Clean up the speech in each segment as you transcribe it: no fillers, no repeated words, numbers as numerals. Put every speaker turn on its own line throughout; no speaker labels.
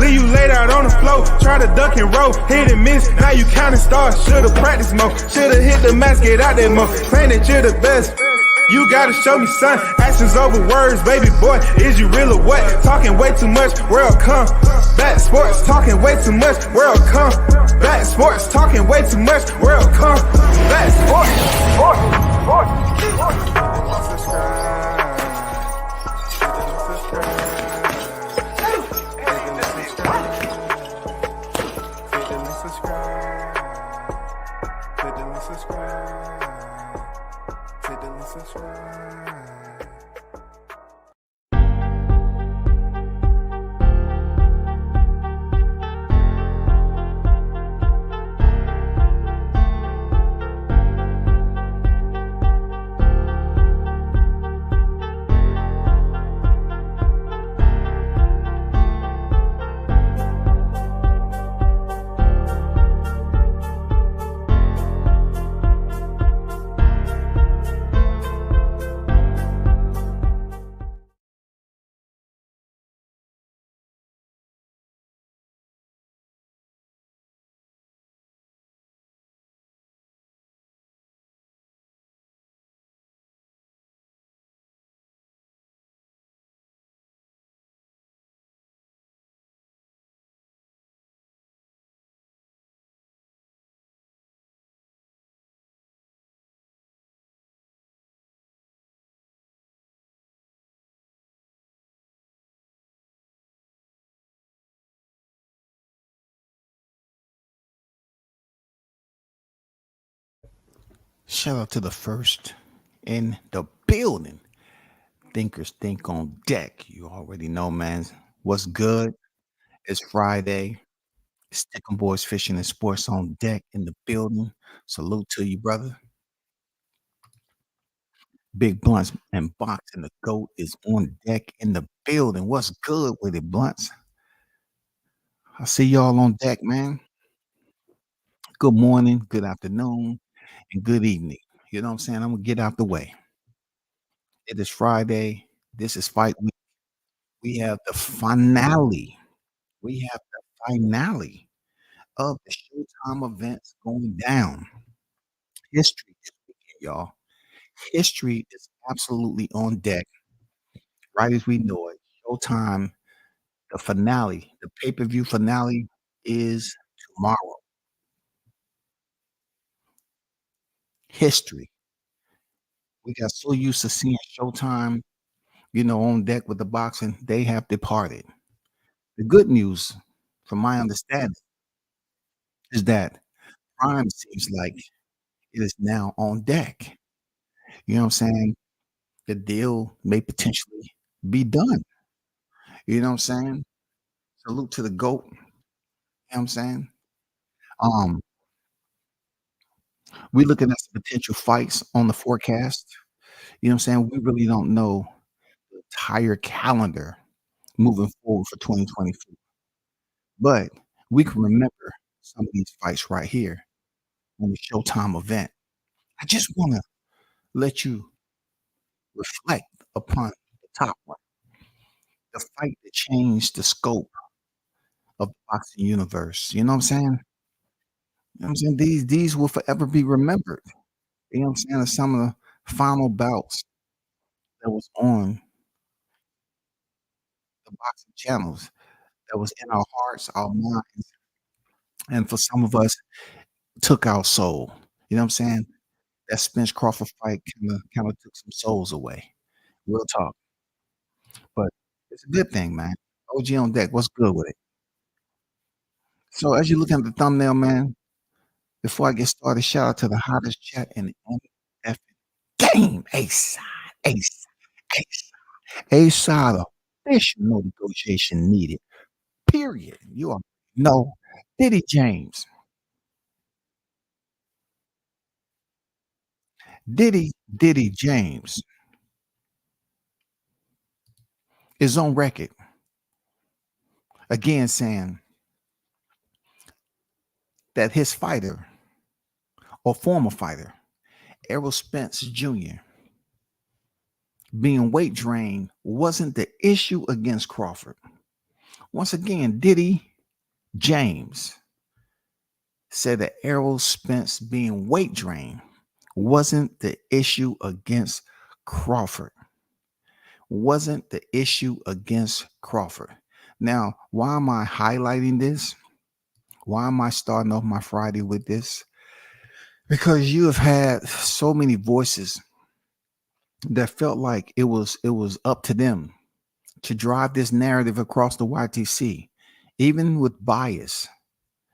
Leave you laid out on the floor, try to duck and roll, hit and miss, now you counting stars. Should've practiced more, should've hit the mask, get out there more. Claim that you're the best. You gotta show me, son. Actions over words, baby boy. Is you real or what? Talking way too much, world come. Back sports, talking way too much, world come. Back sports, talking way too much, world come. Back
Shout out to the first in the building. Thinkers think on deck. You already know, man. What's good? It's Friday. Stickum Boys Fishing and Sports on deck in the building. Salute to you, brother. Big Blunts and Box and the GOAT is on deck in the building. What's good with it, Blunts? I see y'all on deck, man. Good morning, good afternoon, and good evening. You know what I'm saying? I'm going to get out the way. It is Friday. This is Fight Week. We have the finale. We have the finale of the Showtime events going down. History is speaking, y'all. History is absolutely on deck, right as we know it. Showtime, the finale, the pay-per-view finale is tomorrow. History. We got so used to seeing Showtime, on deck with the boxing. They have departed. The good news, from my understanding, is that Prime seems like it is now on deck. You know what I'm saying? The deal may potentially be done. You know what I'm saying? Salute to the GOAT. You know what I'm saying? Um, we're looking at some potential fights on the forecast. You know what I'm saying? We really don't know the entire calendar moving forward for 2024. But we can remember some of these fights right here on the Showtime event. I just want to let you reflect upon the top one. The fight that changed the scope of the boxing universe. You know what I'm saying? You know what I'm saying? These will forever be remembered. You know what I'm saying? As some of the final bouts that was on the boxing channels that was in our hearts, our minds, and for some of us, took our soul. You know what I'm saying? That Spence Crawford fight kind of took some souls away. Real talk. But it's a good thing, man. OG on deck. What's good with it? So as you look at the thumbnail, man, before I get started, shout out to the hottest chat in the MF game. A-side, A-side, A-side. A-side, official no negotiation needed. Period. You are no Diddy James. Diddy James is on record again saying that his fighter or former fighter, Errol Spence Jr., being weight drained wasn't the issue against Crawford. Once again, Diddy James said that Errol Spence being weight drained wasn't the issue against Crawford. Wasn't the issue against Crawford. Now, why am I highlighting this? Why am I starting off my Friday with this? Because you have had so many voices that felt like it was up to them to drive this narrative across the YTC, even with bias.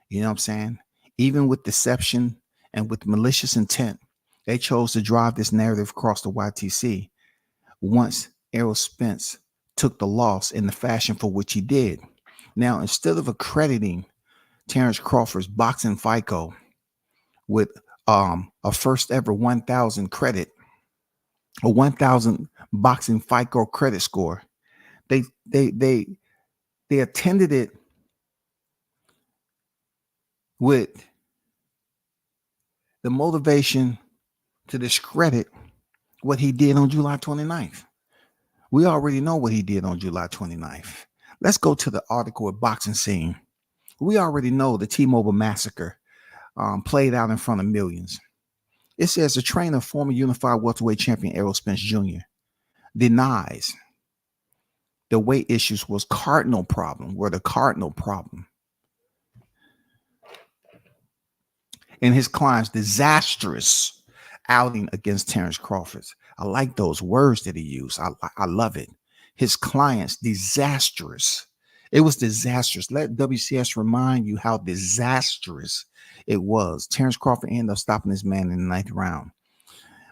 You know what I'm saying? Even with deception and with malicious intent, they chose to drive this narrative across the YTC once Errol Spence took the loss in the fashion for which he did. Now, instead of accrediting Terrence Crawford's boxing FICO with a first ever 1,000 credit, a 1,000 boxing FICO credit score, they attended it with the motivation to discredit what he did on July 29th. We already know what he did on July 29th. Let's go to the article at Boxing Scene. We already know the T-Mobile massacre played out in front of millions. It says the trainer, former unified welterweight champion Errol Spence Jr. denies the weight issues were the cardinal problem in his client's disastrous outing against Terrence Crawford. I like those words that he used. I love it. His client's disastrous. It was disastrous. Let WCS remind you how disastrous it was. Terrence Crawford ended up stopping this man in the ninth round.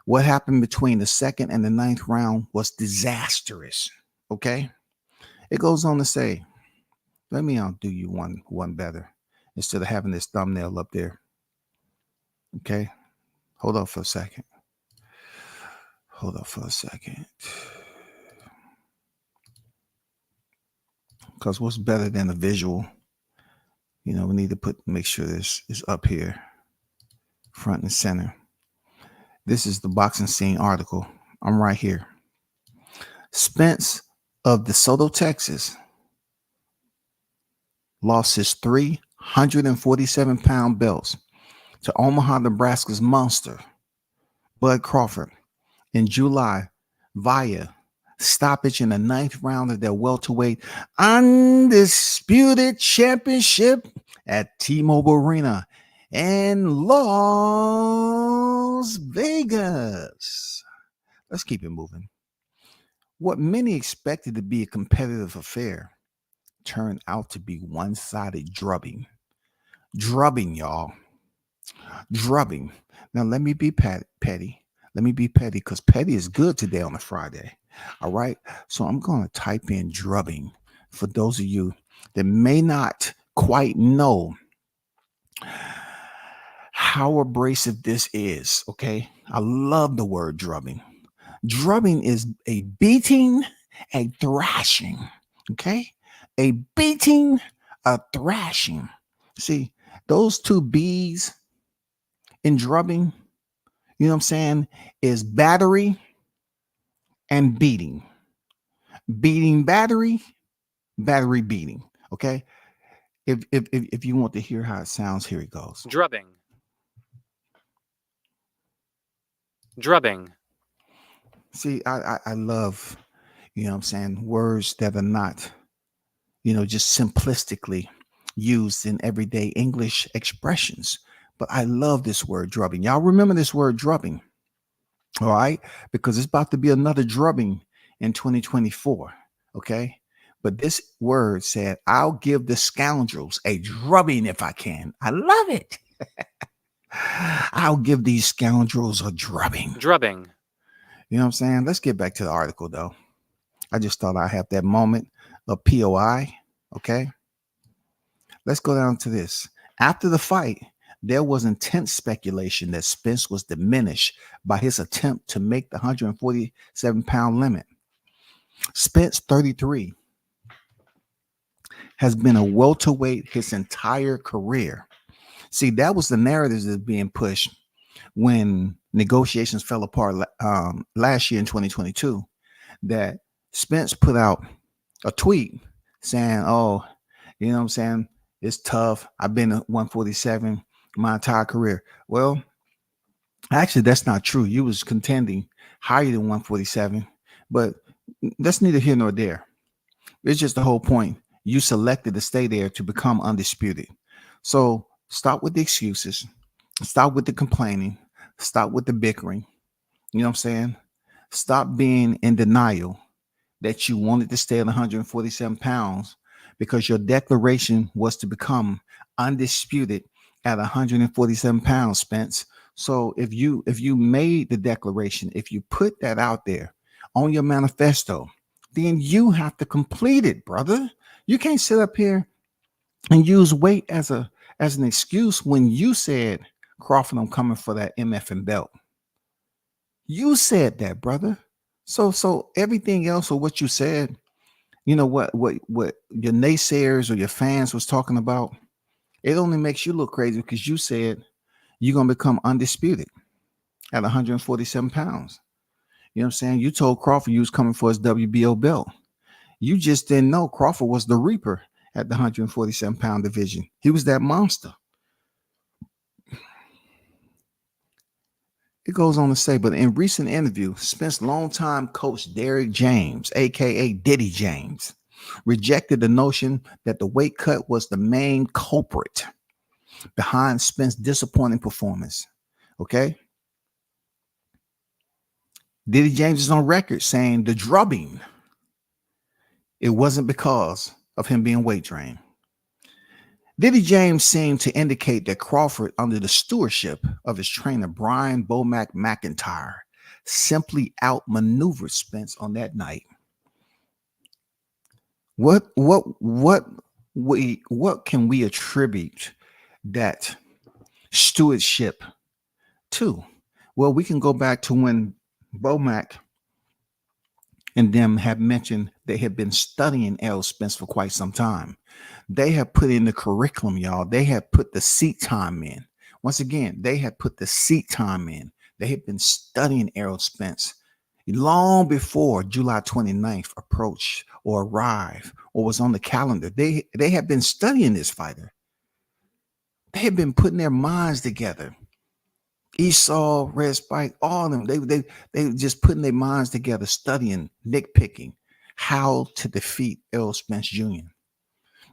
What happened between the second and the ninth round was disastrous. Okay? It goes on to say, let me do you one better instead of having this thumbnail up there. Okay? Hold up for a second. Because what's better than a visual? You know, we need to make sure this is up here, front and center. This is the Boxing Scene article. I'm right here. Spence of DeSoto, Texas, lost his 347-pound belts to Omaha, Nebraska's monster, Bud Crawford, in July via stoppage in the ninth round of their welterweight undisputed championship at T-Mobile Arena in Las Vegas. Let's keep it moving. What many expected to be a competitive affair turned out to be one-sided drubbing. Drubbing, y'all. Drubbing. Now, let me be petty. Let me be petty because petty is good today on a Friday. All right. So I'm going to type in drubbing for those of you that may not quite know how abrasive this is. Okay. I love the word drubbing. Drubbing is a beating, a thrashing. Okay. A beating, a thrashing. See, those two B's in drubbing, you know what I'm saying, is battery and beating. Beating battery, battery beating. Okay. If you want to hear how it sounds, here it goes.
Drubbing. Drubbing.
See, I love, you know what I'm saying, words that are not, you know, just simplistically used in everyday English expressions. But I love this word drubbing. Y'all remember this word drubbing. All right. Because it's about to be another drubbing in 2024. Okay. But this word said, I'll give the scoundrels a drubbing if I can. I love it. I'll give these scoundrels a drubbing.
Drubbing.
You know what I'm saying? Let's get back to the article, though. I just thought I'd have that moment of POI. Okay. Let's go down to this. After the fight, there was intense speculation that Spence was diminished by his attempt to make the 147-pound limit. Spence, 33, has been a welterweight his entire career. See, that was the narrative that's being pushed when negotiations fell apart last year in 2022, that Spence put out a tweet saying, oh, You know what I'm saying? It's tough. I've been at 147 my entire career. Well, actually, that's not true. You was contending higher than 147, but that's neither here nor there. It's just the whole point. You selected to stay there to become undisputed. So stop with the excuses. Stop with the complaining. Stop with the bickering. You know what I'm saying? Stop being in denial that you wanted to stay at 147 pounds because your declaration was to become undisputed at 147 pounds, Spence. So if you made the declaration, if you put that out there on your manifesto, then you have to complete it, brother. You can't sit up here and use weight as an excuse when you said, Crawford, I'm coming for that MF and belt. You said that, brother. So everything else or what you said, you know what your naysayers or your fans was talking about, it only makes you look crazy because you said you're gonna become undisputed at 147 pounds. You know what I'm saying? You told Crawford you was coming for his WBO belt. You just didn't know Crawford was the Reaper at the 147 pound division. He was that monster. It goes on to say, but in recent interview, Spence longtime coach Derrick James, aka Diddy James, rejected the notion that the weight cut was the main culprit behind Spence's disappointing performance. Okay. Diddy James is on record saying the drubbing, it wasn't because of him being weight trained. Diddy James seemed to indicate that Crawford, under the stewardship of his trainer Brian Bomac McIntyre, simply outmaneuvered Spence on that night. What can we attribute that stewardship to? Well, we can go back to when Bomac and them have mentioned they have been studying Errol Spence for quite some time. They have put in the curriculum, y'all. They have put the seat time in. Once again, they have put the seat time in. They have been studying Errol Spence long before July 29th approached or arrived or was on the calendar. They have been studying this fighter. They have been putting their minds together. Esau, Red Spike, all of them, they just putting their minds together, studying, nitpicking how to defeat Errol Spence Jr.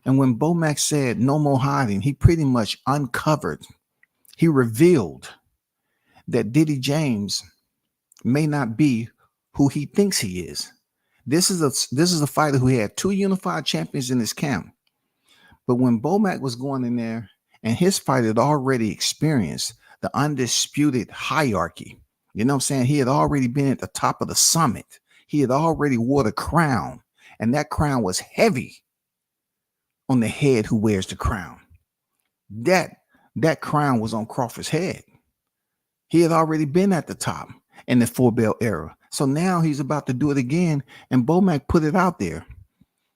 And when Bomac said no more hiding, he pretty much uncovered, he revealed that Diddy James may not be who he thinks he is. This is a fighter who had two unified champions in his camp. But when Bomac was going in there and his fight had already experienced the undisputed hierarchy, you know what I'm saying? He had already been at the top of the summit. He had already wore the crown, and that crown was heavy on the head who wears the crown. That crown was on Crawford's head. He had already been at the top in the four belt era. So now he's about to do it again, and Bomac put it out there.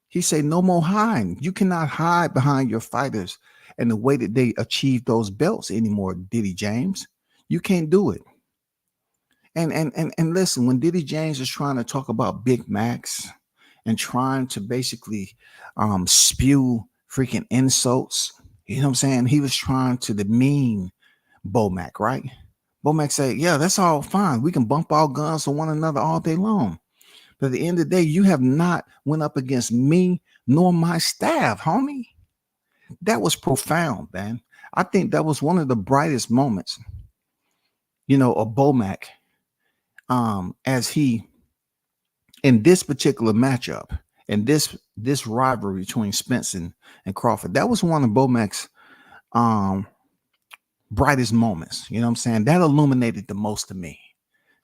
He said, no more hiding. You cannot hide behind your fighters and the way that they achieve those belts anymore, Diddy James. You can't do it. And listen, when Diddy James is trying to talk about Big Macs and trying to basically spew freaking insults, you know what I'm saying? He was trying to demean Bomac, right? Bomac said, yeah, that's all fine. We can bump our guns on one another all day long. But at the end of the day, you have not went up against me nor my staff, homie. That was profound, man. I think that was one of the brightest moments, you know, of Bomac, as he, in this particular matchup, and this rivalry between Spence and Crawford, that was one of Bomac's brightest moments. You know what I'm saying? That illuminated the most to me,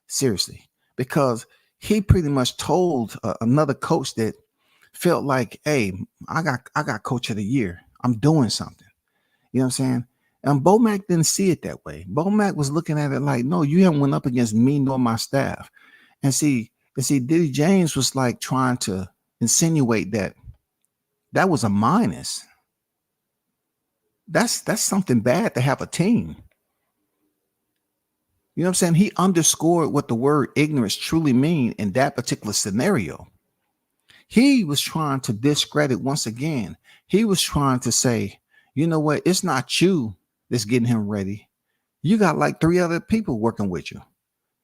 seriously, because he pretty much told another coach that felt like, hey, I got coach of the year. I'm doing something. You know what I'm saying? And Bomac didn't see it that way. Bomac was looking at it like, no, you haven't went up against me nor my staff. And see, Diddy James was like trying to insinuate that was a minus. That's something bad to have a team. You know what I'm saying? He underscored what the word ignorance truly mean in that particular scenario. He was trying to discredit once again He was trying to say, you know what? It's not you that's getting him ready. You got like 3 other people working with you.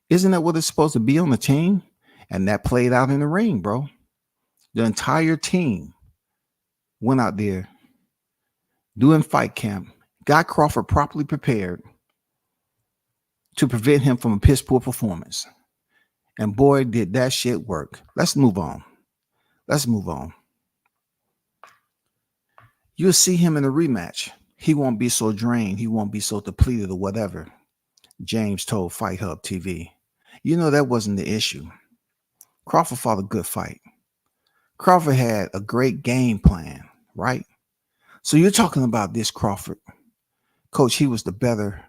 Isn't that what it's supposed to be on the team? And that played out in the ring, bro. The entire team went out there doing fight camp, got Crawford properly prepared to prevent him from a piss poor performance. And boy, did that shit work. Let's move on. You'll see him in a rematch. He won't be so drained. He won't be so depleted or whatever. James told Fight Hub TV. You know, that wasn't the issue. Crawford fought a good fight. Crawford had a great game plan, right? So you're talking about this Crawford. Coach, he was the better.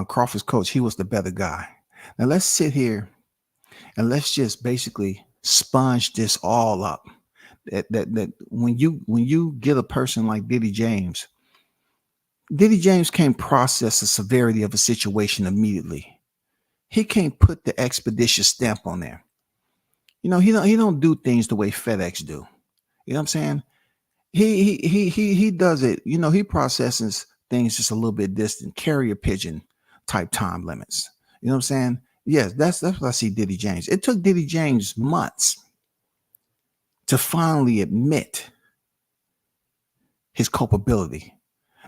Crawford's coach, he was the better guy. Now let's sit here and let's just basically sponge this all up. That when you get a person like Diddy James can't process the severity of a situation immediately. He can't put the expeditious stamp on there. You know, he don't do things the way FedEx do. You know what I'm saying? He does it. You know, he processes things just a little bit distant, carrier pigeon type time limits. You know what I'm saying? Yes, that's what I see Diddy James. It took Diddy James months to finally admit his culpability,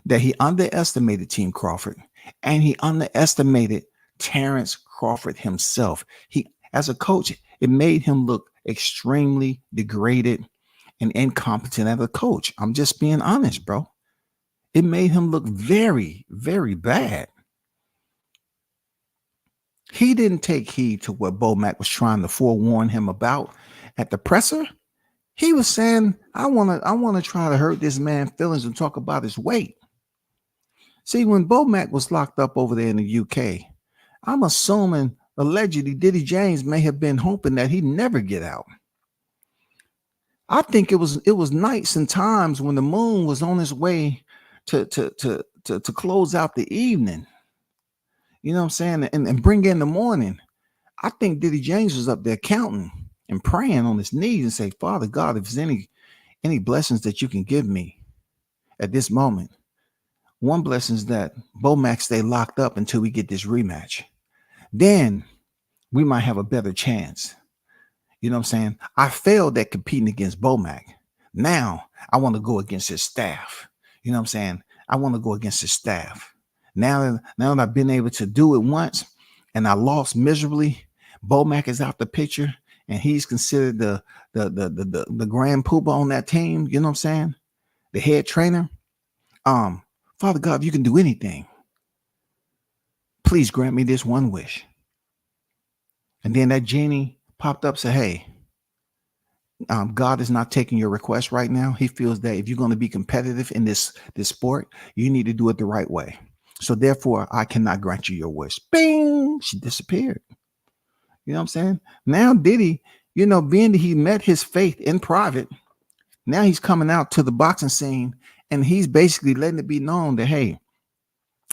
that he underestimated Team Crawford and he underestimated Terrence Crawford himself. He, as a coach, it made him look extremely degraded and incompetent as a coach. I'm just being honest, bro. It made him look very, very bad. He didn't take heed to what Bomac was trying to forewarn him about at the presser. He was saying, I want to try to hurt this man's feelings and talk about his weight. See, when Bomac was locked up over there in the UK, I'm assuming allegedly Diddy James may have been hoping that he'd never get out. I think it was nights and times when the moon was on its way to close out the evening. You know what I'm saying? And bring in the morning. I think Diddy James was up there counting and praying on his knees and say, Father God, if there's any blessings that you can give me at this moment. One blessing is that Bomac stay locked up until we get this rematch. Then we might have a better chance. You know what I'm saying? I failed at competing against Bomac. Now I want to go against his staff. You know what I'm saying? I want to go against his staff. Now that I've been able to do it once and I lost miserably, Bomac is out the picture and he's considered the grand poobah on that team. You know what I'm saying? The head trainer. Father God, if you can do anything, please grant me this one wish. And then that genie popped up, said, hey, God is not taking your request right now. He feels that if you're going to be competitive in this sport, you need to do it the right way. So therefore, I cannot grant you your wish. Bing! She disappeared. You know what I'm saying? Now Diddy, you know, being that he met his fate in private, now he's coming out to the boxing scene and he's basically letting it be known that, hey,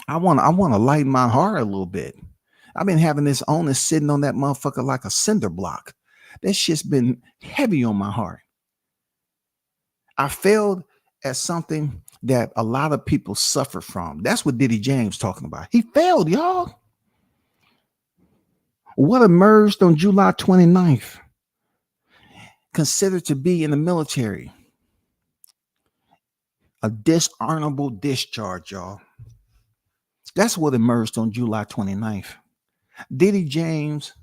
I want to lighten my heart a little bit. I've been having this onus sitting on that motherfucker like a cinder block. That shit's been heavy on my heart. I failed at something that a lot of people suffer from. That's what Diddy James talking about. He failed, y'all. What emerged on July 29th, considered to be in the military, a dishonorable discharge, y'all. That's what emerged on July 29th. Diddy James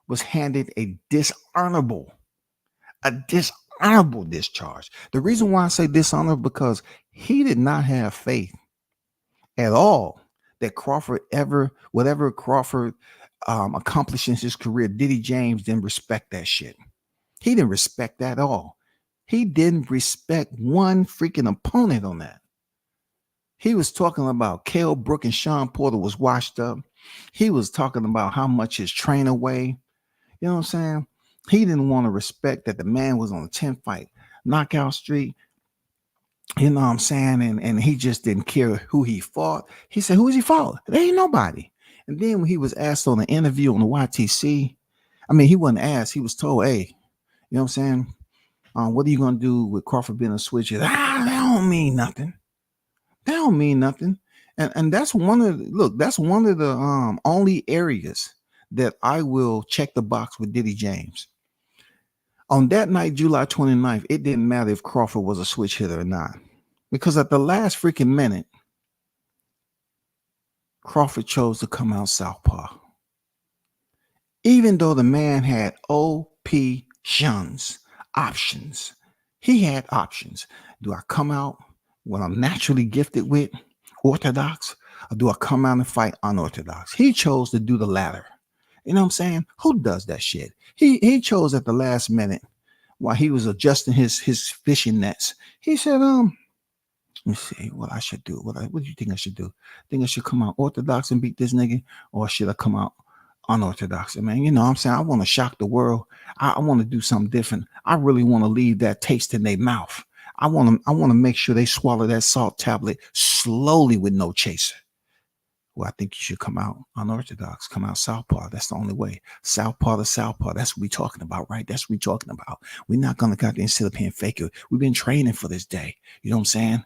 was handed a dishonorable discharge. The reason why I say dishonorable, because he did not have faith at all that Crawford whatever Crawford accomplished in his career, Diddy James didn't respect that shit. He didn't respect that at all. He didn't respect one freaking opponent on that. He was talking about Kell Brook and Sean Porter was washed up. He was talking about how much his trainer weighed. You know what I'm saying? He didn't want to respect that the man was on a 10-fight knockout streak. You know what I'm saying? And he just didn't care who he fought. He said, who is he fought? There ain't nobody. And then when he was asked on an interview on the YTC, I mean, he wasn't asked. He was told, hey, you know what I'm saying? What are you gonna do with Crawford being a switch hitter? That don't mean nothing. That don't mean nothing. And that's one of that's one of the only areas that I will check the box with Diddy James. On that night, July 29th, it didn't matter if Crawford was a switch hitter or not. Because at the last freaking minute, Crawford chose to come out southpaw. Even though the man had options, he had options. Do I come out what I'm naturally gifted with, orthodox, or do I come out and fight unorthodox? He chose to do the latter. You know what I'm saying? Who does that shit? He chose at the last minute while he was adjusting his fishing nets. He said, let me see what I should do. What do you think I should do? Think I should come out orthodox and beat this nigga, or should I come out unorthodox? Man, you know what I'm saying? I want to shock the world. I want to do something different. I really want to leave that taste in their mouth. I want to make sure they swallow that salt tablet slowly with no chaser. Well, I think you should come out unorthodox, come out southpaw. That's the only way. Southpaw to southpaw. That's what we're talking about, right? That's what we're talking about. We're not going to goddamn sit up here and fake it. We've been training for this day. You know what I'm saying?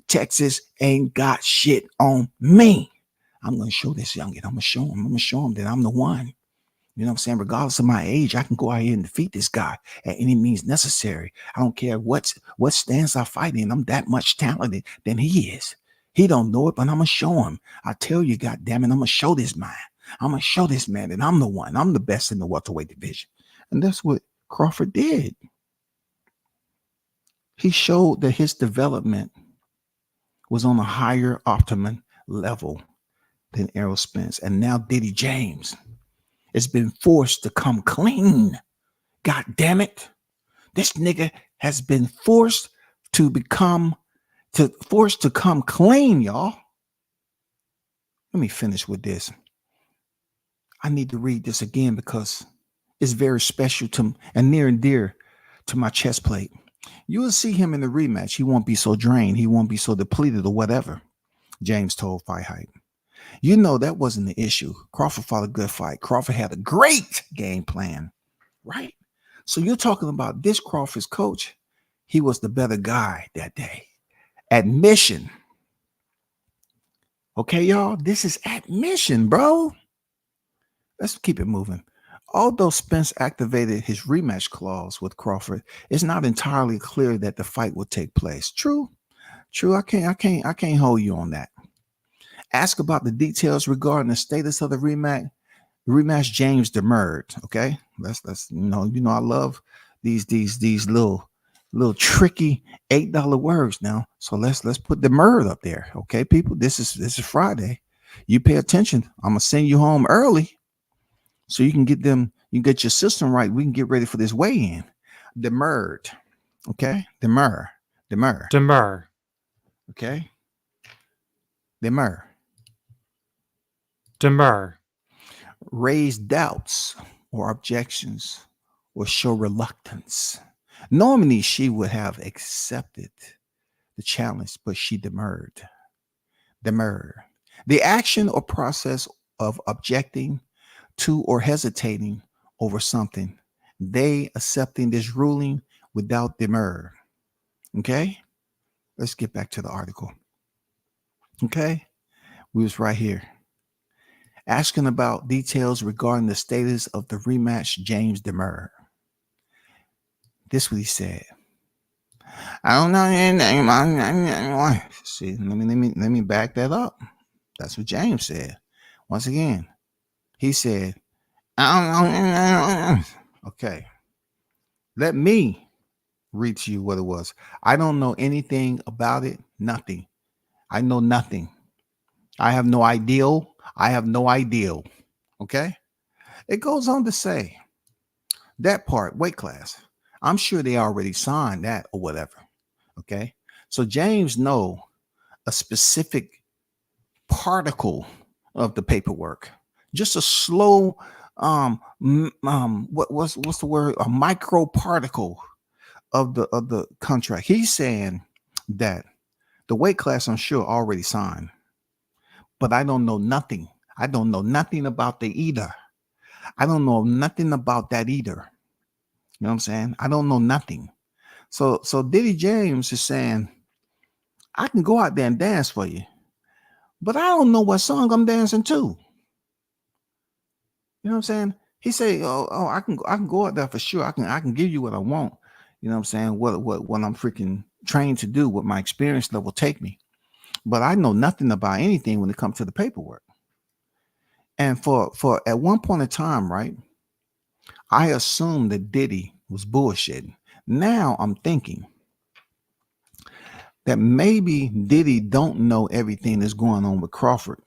Texas ain't got shit on me. I'm going to show this youngin. I'm going to show him that I'm the one. You know what I'm saying? Regardless of my age, I can go out here and defeat this guy at any means necessary. I don't care what stance I fight in. I'm that much talented than he is. He don't know it, but I'm going to show him. I tell you, goddammit, I'm going to show this man. I'm going to show this man that I'm the one. I'm the best in the welterweight division. And that's what Crawford did. He showed that his development was on a higher optimum level than Errol Spence. And now Diddy James has been forced to come clean. God damn it. This nigga has been forced to come clean, y'all. Let me finish with this. I need to read this again because it's very special to and near and dear to my chest plate. You will see him in the rematch. He won't be so drained. He won't be so depleted or whatever. James told Fight Hype. You know, that wasn't the issue. Crawford fought a good fight. Crawford had a great game plan, right? So you're talking about this Crawford's coach. He was the better guy that day. Admission. Okay, y'all, this is admission, bro. Let's keep it moving. Although Spence activated his rematch clause with Crawford, it's not entirely clear that the fight will take place. True. I can't hold you on that. Ask about the details regarding the status of the rematch. James demurred. Okay, let's you know I love these little tricky $8 words now. So let's put demurred up there. Okay, people, this is Friday. You pay attention. I'm gonna send you home early so you can get your system right. We can get ready for this weigh-in. Demurred. Okay, demur. Okay, demur. Raise doubts or objections or show reluctance. Normally, she would have accepted the challenge, but she demurred. The action or process of objecting to or hesitating over something. They accepting this ruling without demur. Okay? Let's get back to the article. Okay? We was right here. Asking about details regarding the status of the rematch, James demurred. This is what he said. I don't know anything. See, let me back that up. That's what James said. Once again, he said, I don't know. Okay. Let me read to you what it was. I don't know anything about it. Nothing. I know nothing. I have no ideal. Okay. It goes on to say that part, weight class. I'm sure they already signed that or whatever. Okay. So James know a specific particle of the paperwork, just a slow, what's the word? A micro particle of the contract. He's saying that the weight class, I'm sure, already signed, but I don't know nothing. I don't know nothing about the either. I don't know nothing about that either. You know what I'm saying? I don't know nothing. So Diddy James is saying, I can go out there and dance for you, but I don't know what song I'm dancing to. You know what I'm saying? He said, oh, I can go out there for sure. I can give you what I want. You know what I'm saying? What I'm freaking trained to do, what my experience level take me. But I know nothing about anything when it comes to the paperwork. And for at one point in time, right, I assumed that Diddy was bullshitting. Now I'm thinking that maybe Diddy don't know everything that's going on with Crawford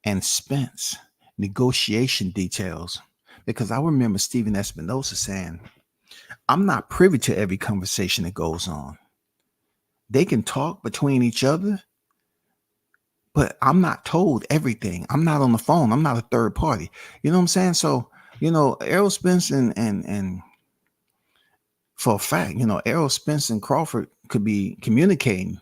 and Spence negotiation details. Because I remember Stephen Espinosa saying, I'm not privy to every conversation that goes on. They can talk between each other, but I'm not told everything. I'm not on the phone. I'm not a third party. You know what I'm saying? So, Errol Spence and for a fact, Errol Spence and Crawford could be communicating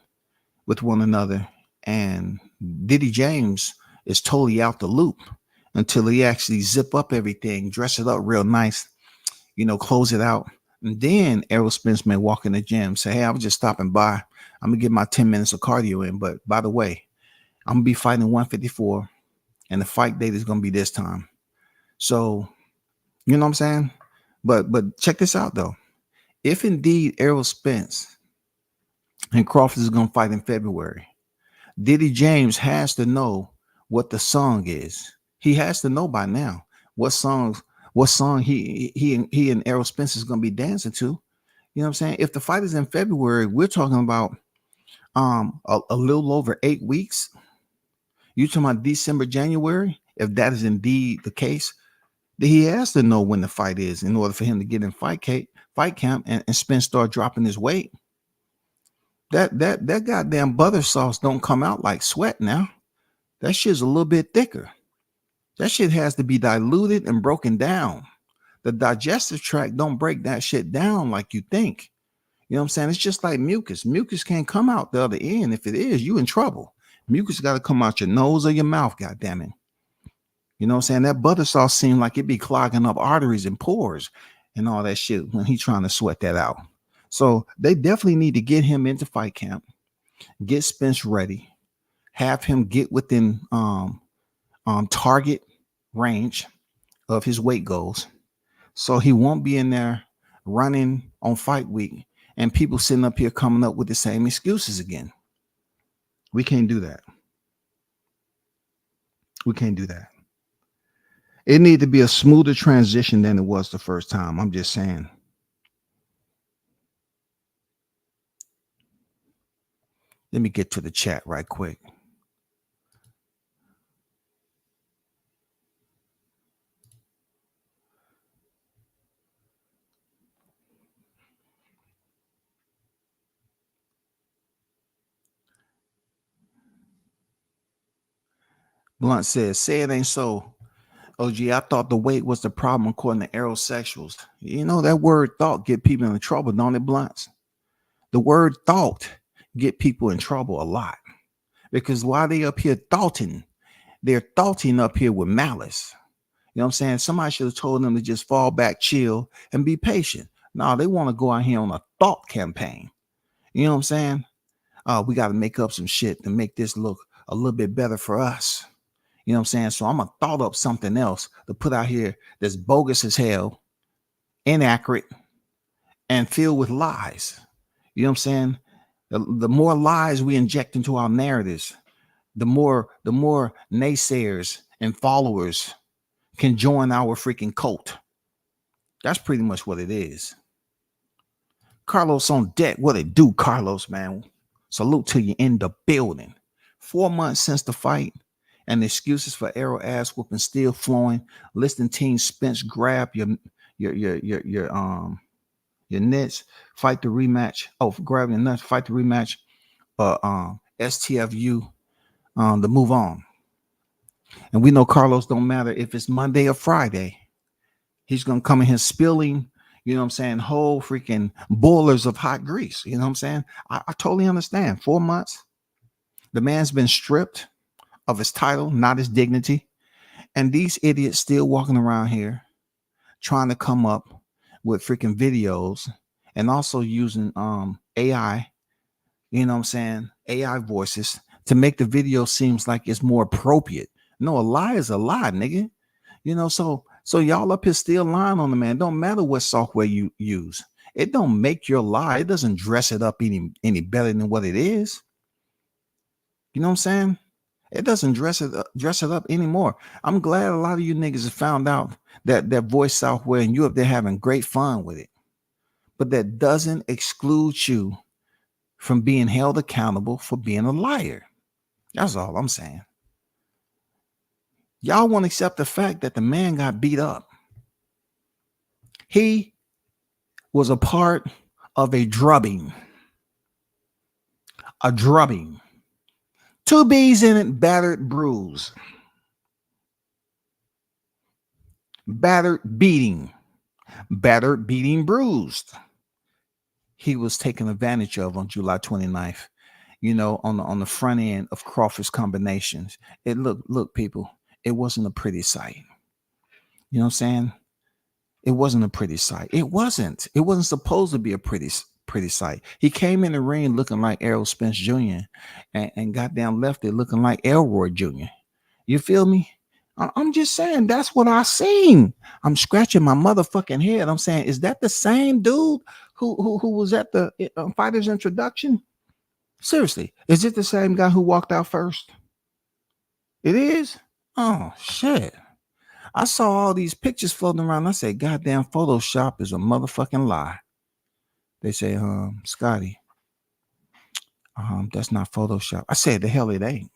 with one another, and Diddy James is totally out the loop until he actually zip up everything, dress it up real nice, close it out. And then Errol Spence may walk in the gym, say, hey, I was just stopping by. I'm going to get my 10 minutes of cardio in. But by the way, I'm going to be fighting 154, and the fight date is going to be this time. So, you know what I'm saying? But check this out, though. If indeed Errol Spence and Crawford is going to fight in February, Diddy James has to know what the song is. He has to know by now what song he and Errol Spence is going to be dancing to. You know what I'm saying? If the fight is in February, we're talking about a little over 8 weeks. You talking about December, January? If that is indeed the case, then he has to know when the fight is in order for him to get in fight camp and Spence start dropping his weight. That goddamn butter sauce don't come out like sweat now. That shit's a little bit thicker. That shit has to be diluted and broken down. The digestive tract don't break that shit down like you think. You know what I'm saying? It's just like mucus. Mucus can't come out the other end. If it is, you in trouble. Mucus got to come out your nose or your mouth, goddammit. You know what I'm saying? That butter sauce seemed like it be clogging up arteries and pores and all that shit when he trying to sweat that out. So they definitely need to get him into fight camp, get Spence ready, have him get within target range of his weight goals, so he won't be in there running on fight week and people sitting up here coming up with the same excuses again. We can't do that. We can't do that. It needs to be a smoother transition than it was the first time. I'm just saying. Let me get to the chat right quick. Blunt says, say it ain't so. OG, I thought the weight was the problem according to aerosexuals. You know, that word thought get people in trouble, don't it, Blunts? The word thought get people in trouble a lot. Because while they up here thoughting, they're thoughting up here with malice. You know what I'm saying? Somebody should have told them to just fall back, chill, and be patient. No, they want to go out here on a thought campaign. You know what I'm saying? We got to make up some shit to make this look a little bit better for us. You know what I'm saying? So I'm going to thought up something else to put out here that's bogus as hell, inaccurate, and filled with lies. You know what I'm saying? The more lies we inject into our narratives, the more naysayers and followers can join our freaking cult. That's pretty much what it is. Carlos on deck. What it do, Carlos, man? Salute to you in the building. 4 months since the fight, and the excuses for Errol ass whooping still flowing. Listing team Spence grab your nets, fight the rematch. Oh, grab your nuts, fight the rematch. STFU, to move on. And we know Carlos don't matter if it's Monday or Friday. He's gonna come in here spilling, you know what I'm saying, whole freaking boilers of hot grease. You know what I'm saying? I totally understand. 4 months. The man's been stripped of his title, not his dignity. And these idiots still walking around here trying to come up with freaking videos and also using AI, you know what I'm saying, AI voices to make the video seems like it's more appropriate. No, a lie is a lie, nigga. You know, so y'all up here still lying on the man. Don't matter what software you use. It don't make your lie. It doesn't dress it up any better than what it is. You know what I'm saying? It doesn't dress it up anymore. I'm glad a lot of you niggas have found out that voice software and you up there having great fun with it. But that doesn't exclude you from being held accountable for being a liar. That's all I'm saying. Y'all won't accept the fact that the man got beat up. He was a part of a drubbing. A drubbing. 2 B's in it, battered, bruised. Battered, beating, bruised. He was taken advantage of on July 29th, you know, on the front end of Crawford's combinations. It look, people, it wasn't a pretty sight. You know what I'm saying? It wasn't a pretty sight. It wasn't supposed to be a pretty sight. He came in the ring looking like Errol Spence Jr. and got down left it looking like Elroy Jr. You feel me? I'm just saying that's what I seen. I'm scratching my motherfucking head. I'm saying, is that the same dude who was at the fighter's introduction? Seriously, is it the same guy who walked out first? It is? Oh shit. I saw all these pictures floating around. I said, goddamn, Photoshop is a motherfucking lie. They say, Scotty, that's not Photoshop. I said, the hell it ain't.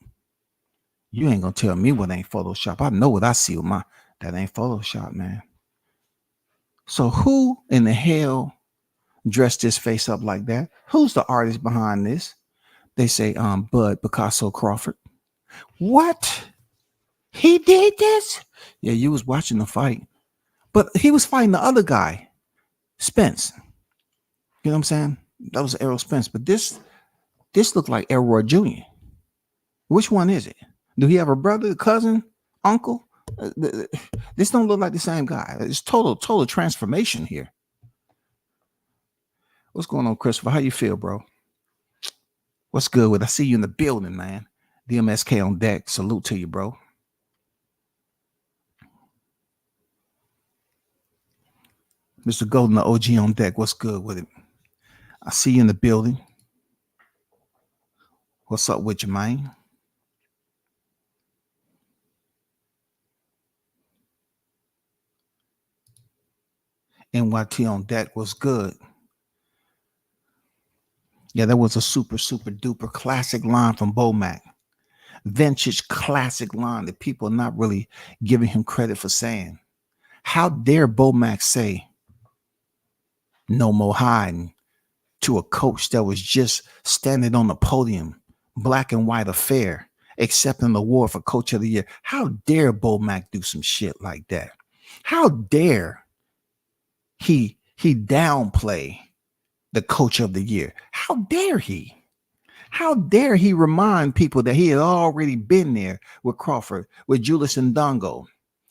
You ain't gonna tell me what ain't Photoshop. I know what I see with that ain't Photoshop, man. So who in the hell dressed his face up like that? Who's the artist behind this? They say, Bud Picasso Crawford. What? He did this? Yeah, you was watching the fight. But he was fighting the other guy, Spence. You know what I'm saying? That was Errol Spence. But this looked like Elroy Jr. Which one is it? Do he have a brother, cousin, uncle? This don't look like the same guy. It's total transformation here. What's going on, Christopher? How you feel, bro? What's good with? I see you in the building, man. DMSK on deck. Salute to you, bro. Mr. Golden, the OG on deck. What's good with it? I see you in the building. What's up with you, man? NYT on deck. What's good? Yeah, that was a super duper classic line from Bomac. Vintage classic line that people are not really giving him credit for saying. How dare Bomac say no more hiding to a coach that was just standing on the podium, black and white affair, accepting the award for Coach of the Year? How dare Bomac do some shit like that? How dare he downplay the Coach of the Year? How dare he? How dare he remind people that he had already been there with Crawford, with Julius Ndongo,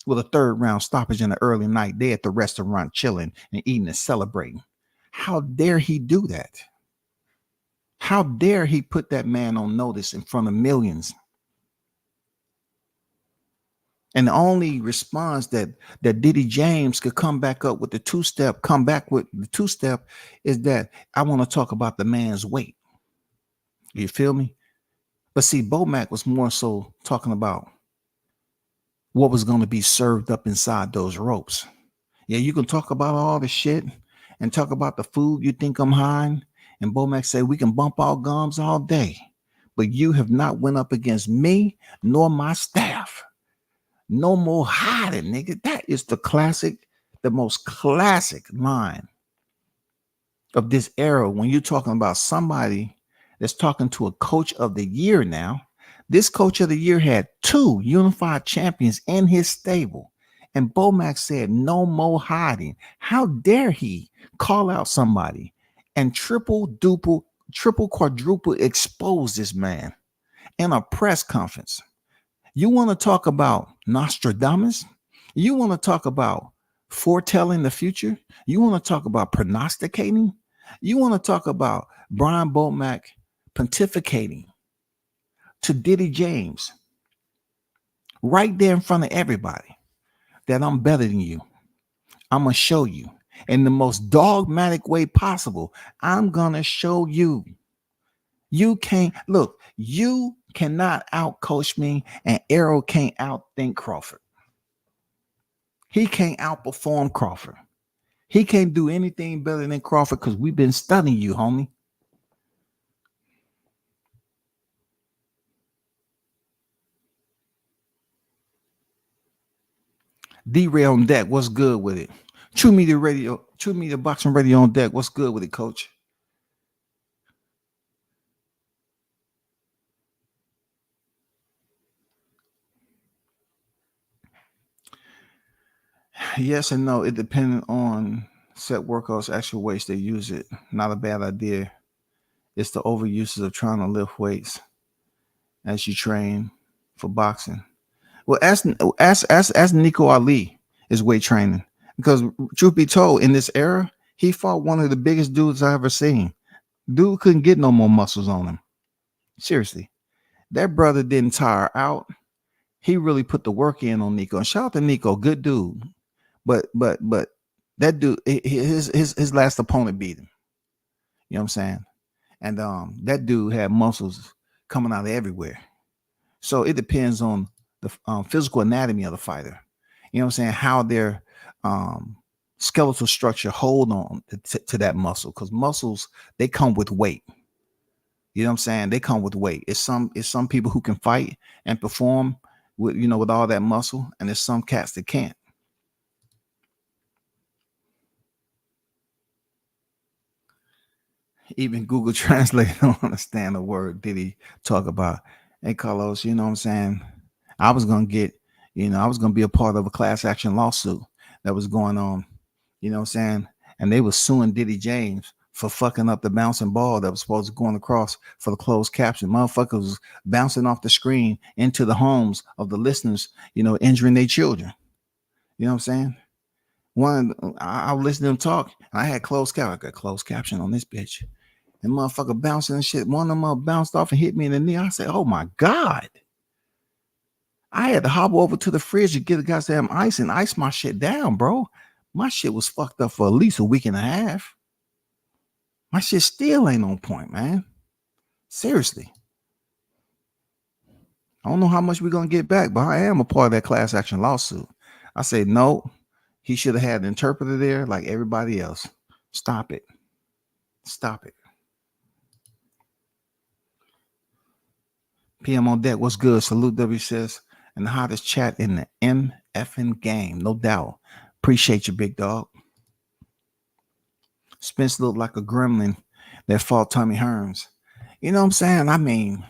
with a 3rd round stoppage in the early night, they at the restaurant chilling and eating and celebrating. How dare he do that? How dare he put that man on notice in front of millions? And the only response that Diddy James could come back up with the two-step is that I want to talk about the man's weight. You feel me? But see, Bomac was more so talking about what was going to be served up inside those ropes. Yeah, you can talk about all the shit and talk about the food you think I'm hiding. And Bomac say we can bump our gums all day, but you have not went up against me nor my staff. No more hiding, nigga. That is the most classic line of this era. When you're talking about somebody that's talking to a Coach of the Year now, this Coach of the Year had 2 unified champions in his stable. And Bomac said, no more hiding. How dare he call out somebody and triple, quadruple expose this man in a press conference? You want to talk about Nostradamus? You want to talk about foretelling the future? You want to talk about prognosticating? You want to talk about Brian Bomack pontificating to Diddy James right there in front of everybody that I'm better than you. I'm going to show you in the most dogmatic way possible. I'm going to show you. You can't look, you cannot outcoach me, and Errol can't outthink Crawford. He can't outperform Crawford. He can't do anything better than Crawford because we've been studying you, homie. D-Ray on deck. What's good with it? True Media Radio, True Media Boxing Radio on deck. What's good with it, coach? Yes and no. It depends on set workouts, actual weights they use it. Not a bad idea. It's the overuses of trying to lift weights as you train for boxing. Well, ask Nico Ali is weight training, because truth be told, in this era, he fought one of the biggest dudes I ever seen. Dude couldn't get no more muscles on him. Seriously, that brother didn't tire out. He really put the work in on Nico. And shout out to Nico, good dude. But that dude, his last opponent beat him. You know what I'm saying? And that dude had muscles coming out of everywhere. So it depends on the physical anatomy of the fighter. You know what I'm saying? How their skeletal structure hold on to that muscle, because muscles, they come with weight. You know what I'm saying? They come with weight. It's some people who can fight and perform with, you know, with all that muscle, and there's some cats that can't. Even Google Translate don't understand a word Diddy talk about. Hey, Carlos, you know what I'm saying? I was going to be a part of a class action lawsuit that was going on, you know what I'm saying? And they were suing Diddy James for fucking up the bouncing ball that was supposed to go across for the closed caption. Motherfuckers was bouncing off the screen into the homes of the listeners, you know, injuring their children. You know what I'm saying? I was listening to them talk, and I had closed caption. I got closed caption on this bitch. And motherfucker bouncing and shit. One of them bounced off and hit me in the knee. I said, oh my God. I had to hobble over to the fridge to get a goddamn ice and ice my shit down, bro. My shit was fucked up for at least a week and a half. My shit still ain't on point, man. Seriously. I don't know how much we're going to get back, but I am a part of that class action lawsuit. I say, no, he should have had an interpreter there like everybody else. Stop it. Stop it. PM on deck. What's good? Salute W says, and the hottest chat in the MFN game. No doubt. Appreciate you, big dog. Spence looked like a gremlin that fought Tommy Hearns. You know what I'm saying? I mean,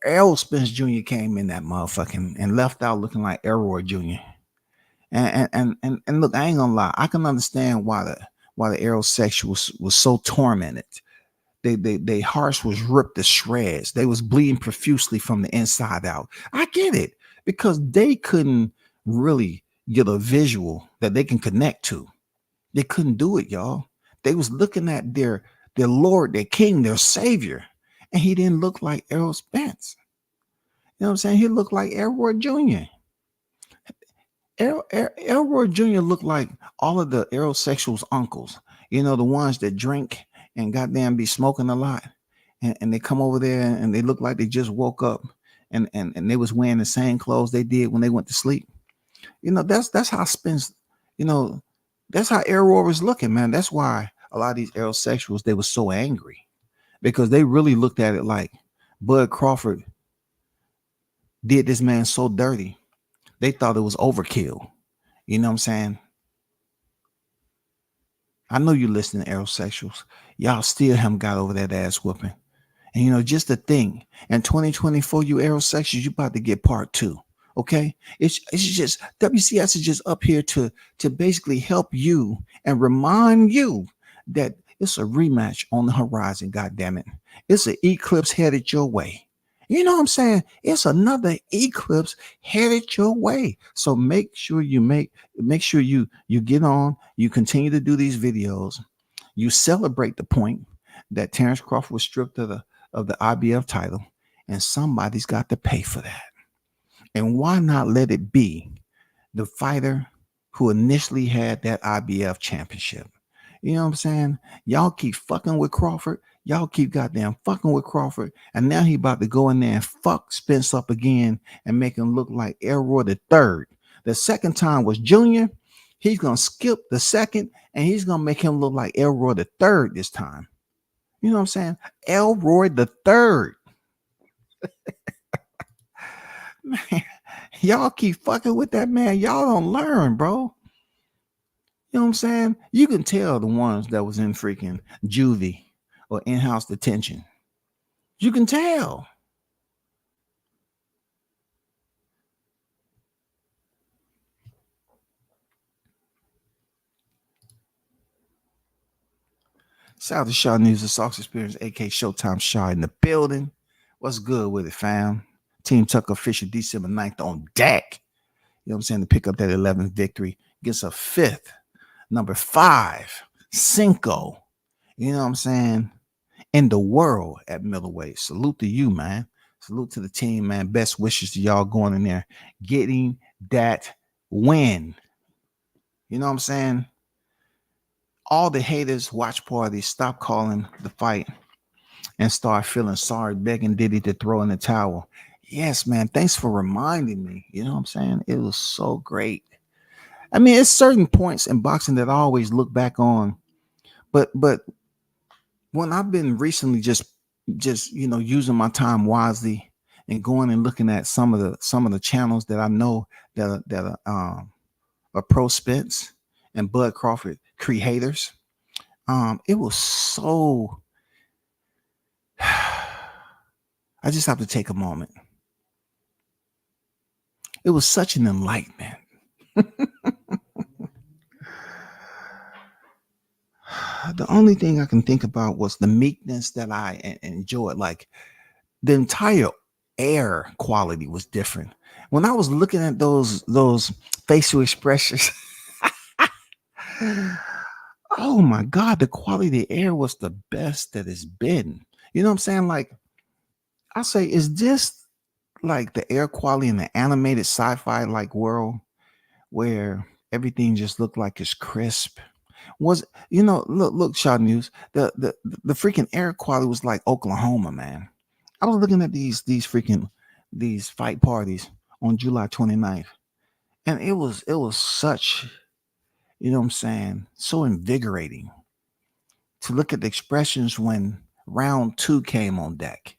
Errol Spence Jr. came in that motherfucking and left out looking like Elroy Jr. And look, I ain't gonna lie. I can understand why the Errol section was so tormented. They hearts was ripped to shreds. They was bleeding profusely from the inside out. I get it, because they couldn't really get a visual that they can connect to. They couldn't do it, y'all. They was looking at their Lord, their King, their Savior, and he didn't look like Errol Spence. You know what I'm saying? He looked like Elroy Jr. Elroy Jr. looked like all of the aerosexuals uncles. You know, the ones that drink and goddamn be smoking a lot, and they come over there and they look like they just woke up, and they was wearing the same clothes they did when they went to sleep. You know, that's how Spence, you know, that's how Elroy was looking, man. That's why a lot of these aerosexuals, they were so angry, because they really looked at it like Bud Crawford did this man so dirty. They thought it was overkill. You know what I'm saying? I know you listen to aerosexuals. Y'all still haven't got over that ass whooping. And you know, just the thing, in 2024, you aerosexuals, you about to get part 2. Okay? It's just WCS is just up here to basically help you and remind you that it's a rematch on the horizon. God damn it. It's an eclipse headed your way. You know what I'm saying? It's another eclipse headed your way. So make sure you get on, you continue to do these videos, you celebrate the point that Terrence Crawford was stripped of the IBF title, and somebody's got to pay for that. And why not let it be the fighter who initially had that IBF championship? You know what I'm saying? Y'all keep fucking with Crawford. Y'all keep goddamn fucking with Crawford. And now he about to go in there and fuck Spence up again and make him look like Elroy the third. The second time was Junior. He's going to skip the second and he's going to make him look like Elroy the third this time. You know what I'm saying? Elroy the third. Man, y'all keep fucking with that man. Y'all don't learn, bro. You know what I'm saying? You can tell the ones that was in freaking juvie or in-house detention. You can tell. Shout out to Shaw News, the Sox Experience, AK Showtime Shaw in the building. What's good with it, fam? Team Tucker official December 9th on deck. You know what I'm saying? To pick up that 11th victory against a 5th, number 5, Cinco. You know what I'm saying? In the world at middleweight. Salute to you, man. Salute to the team, man. Best wishes to y'all going in there, getting that win. You know what I'm saying? All the haters, watch parties, stop calling the fight and start feeling sorry, begging Diddy to throw in the towel. Yes, man. Thanks for reminding me. You know what I'm saying? It was so great. I mean, it's certain points in boxing that I always look back on, but when I've been recently just using my time wisely and going and looking at some of the channels that I know that are pro Spence and Bud Crawford CRE-HATERS, it was so I just have to take a moment. It was such an enlightenment. The only thing I can think about was the meekness that I enjoyed. Like the entire air quality was different. When I was looking at those facial expressions, oh my God, the quality of the air was the best that it's been. You know what I'm saying? Like, I say, is this like the air quality in the animated sci-fi like world where everything just looked like it's crisp? Was look, Shot News, the freaking air quality was like Oklahoma, man. I was looking at these fight parties on July 29th, and it was such, you know what I'm saying, so invigorating to look at the expressions when round 2 came on deck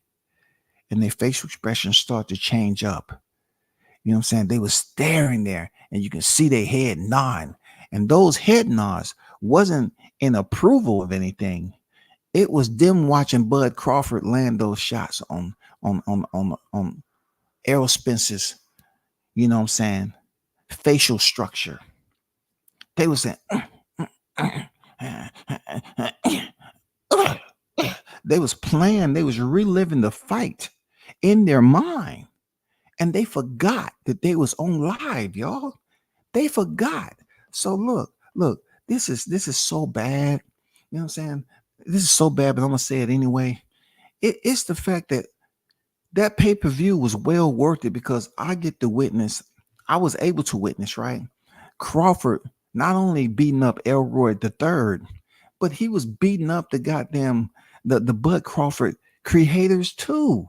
and their facial expressions start to change up. You know what I'm saying? They were staring there and you can see their head nod. And those head nods wasn't in approval of anything. It was them watching Bud Crawford land those shots on Errol Spence's, you know what I'm saying, facial structure. They were saying, they was playing, they was reliving the fight in their mind. And they forgot that they was on live, y'all. They forgot. So look, this is so bad. You know what I'm saying? This is so bad, but I'm gonna say it anyway. It's the fact that pay-per-view was well worth it because I was able to witness, right? Crawford not only beating up Elroy the third, but he was beating up the goddamn the Bud Crawford CRE-HATERS too.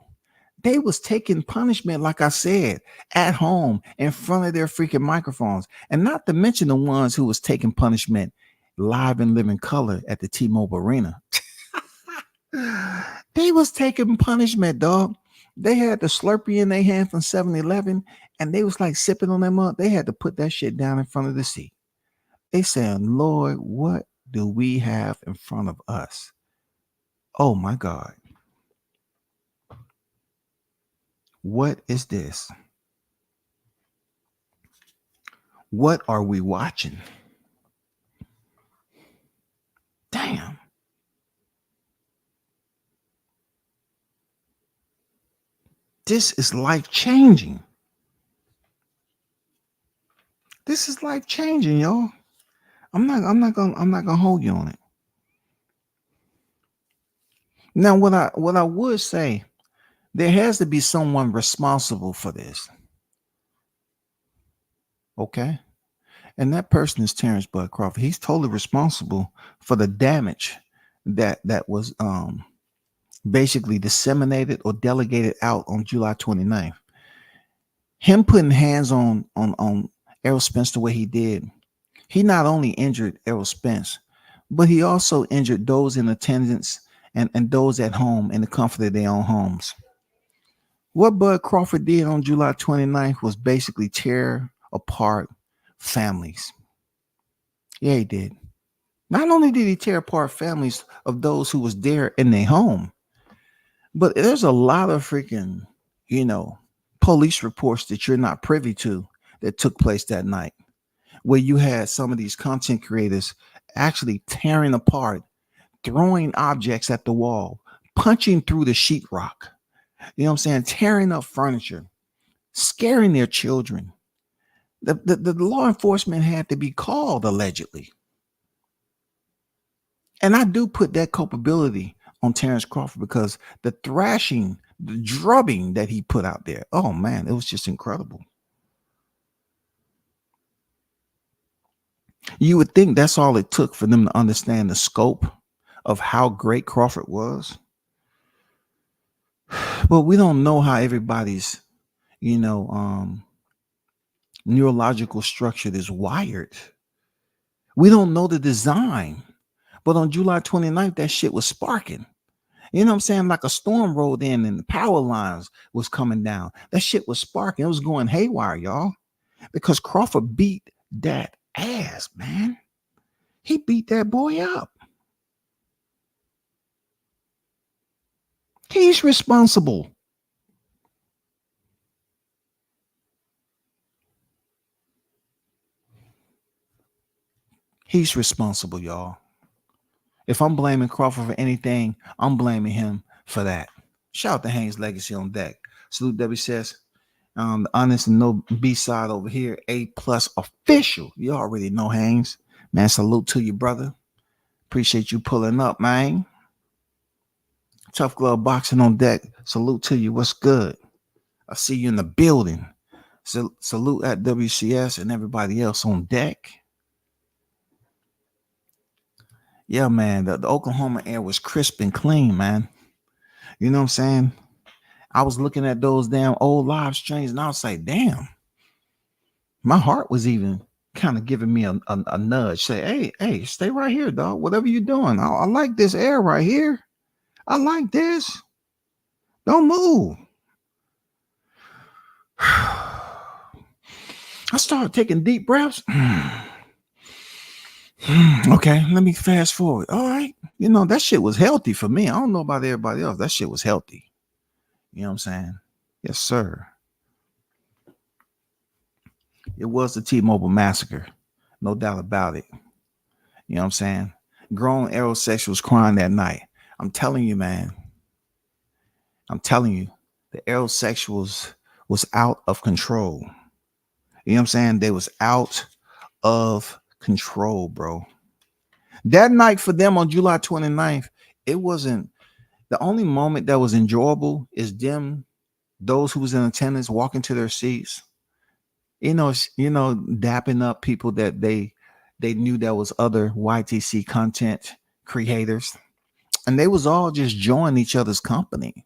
They was taking punishment, like I said, at home in front of their freaking microphones. And not to mention the ones who was taking punishment live in living color at the T-Mobile Arena. They was taking punishment, dog. They had the Slurpee in their hand from 7-Eleven, and they was like sipping on them up. They had to put that shit down in front of the seat. They saying, Lord, what do we have in front of us? Oh my God. What is this? What are we watching? Damn. This is life changing. This is life changing, y'all. I'm not gonna hold you on it. Now, what I would say, there has to be someone responsible for this. Okay. And that person is Terrence Bud Crawford. He's totally responsible for the damage that was basically disseminated or delegated out on July 29th. Him putting hands on Errol Spence the way he did, he not only injured Errol Spence, but he also injured those in attendance and those at home in the comfort of their own homes. What Bud Crawford did on July 29th was basically tear apart families. Yeah, he did. Not only did he tear apart families of those who was there in their home, but there's a lot of freaking, police reports that you're not privy to that took place that night, where you had some of these content creators actually tearing apart, throwing objects at the wall, punching through the sheetrock, tearing up furniture, scaring their children. The law enforcement had to be called allegedly. And I do put that culpability on Terrence Crawford because the thrashing, the drubbing that he put out there, oh man, it was just incredible. You would think that's all it took for them to understand the scope of how great Crawford was. But we don't know how everybody's, neurological structure is wired. We don't know the design. But on July 29th, that shit was sparking. You know what I'm saying? Like a storm rolled in and the power lines was coming down. That shit was sparking. It was going haywire, y'all. Because Crawford beat that ass, man. He beat that boy up. He's responsible. He's responsible, y'all. If I'm blaming Crawford for anything, I'm blaming him for that. Shout out to Haynes Legacy on deck. Salute WCS. The honest and no B-side over here. A+ official. You already know Haynes. Man, salute to you, brother. Appreciate you pulling up, man. Tough Glove Boxing on deck. Salute to you. What's good? I see you in the building. Salute at WCS and everybody else on deck. Yeah, man, the Oklahoma air was crisp and clean, man. You know what I'm saying? I was looking at those damn old live streams and I was like, damn. My heart was even kind of giving me a nudge. Say, hey, stay right here, dog. Whatever you're doing. I like this air right here. I like this. Don't move. I started taking deep breaths. Okay, let me fast forward. All right. That shit was healthy for me. I don't know about everybody else. That shit was healthy. You know what I'm saying? Yes, sir. It was the T-Mobile massacre. No doubt about it. You know what I'm saying? Grown aerosexuals crying that night. I'm telling you, man. I'm telling you, the aerosexuals was out of control. You know what I'm saying? They was out of control, bro. That night for them on July 29th, it wasn't the only moment that was enjoyable is those who was in attendance walking to their seats, dapping up people that they knew that was other YTC content creators, and they was all just joining each other's company.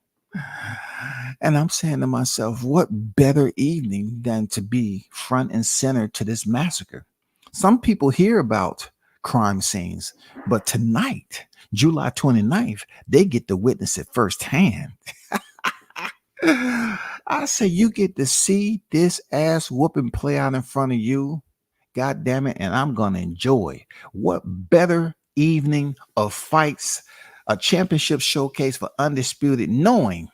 And I'm saying to myself, what better evening than to be front and center to this massacre? Some people hear about crime scenes, but tonight, July 29th, they get to witness it firsthand. I say you get to see this ass whooping play out in front of you. God damn it. And I'm going to enjoy. What better evening of fights, a championship showcase for Undisputed, knowing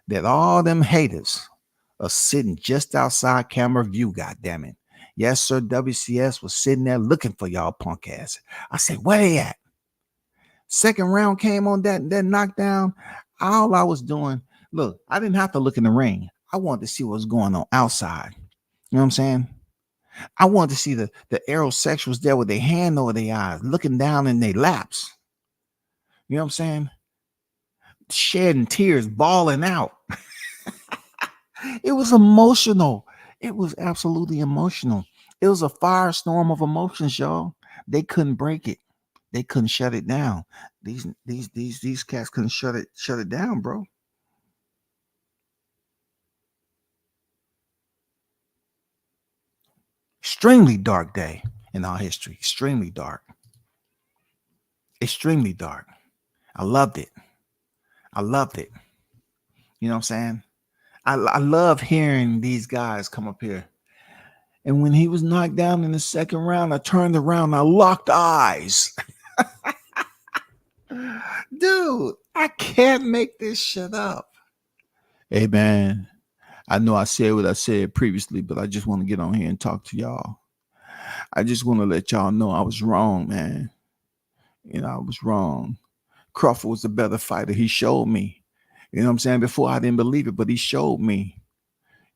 that all them haters are sitting just outside camera view. God damn it. Yes, sir. WCS was sitting there looking for y'all punk ass. I said, where they at? Second round came on that knockdown. All I was doing Look, I didn't have to look in the ring. I wanted to see what's going on outside. You know what I'm saying? I wanted to see the aerosexuals there with their hand over their eyes, looking down in their laps. You know what I'm saying? Shedding tears, bawling out. It was emotional. It was absolutely emotional. It was a firestorm of emotions, y'all. They couldn't break it. They couldn't shut it down. These cats couldn't shut it down, bro. Extremely dark day in our history. Extremely dark. Extremely dark. I loved it. I loved it. You know what I'm saying? I love hearing these guys come up here. And when he was knocked down in the second round, I turned around, I locked eyes. Dude, I can't make this shit up. Hey, man, I know I said what I said previously, but I just want to get on here and talk to y'all. I just want to let y'all know I was wrong, man. You know, I was wrong. Crawford was a better fighter. He showed me. You know what I'm saying? Before I didn't believe it, but he showed me.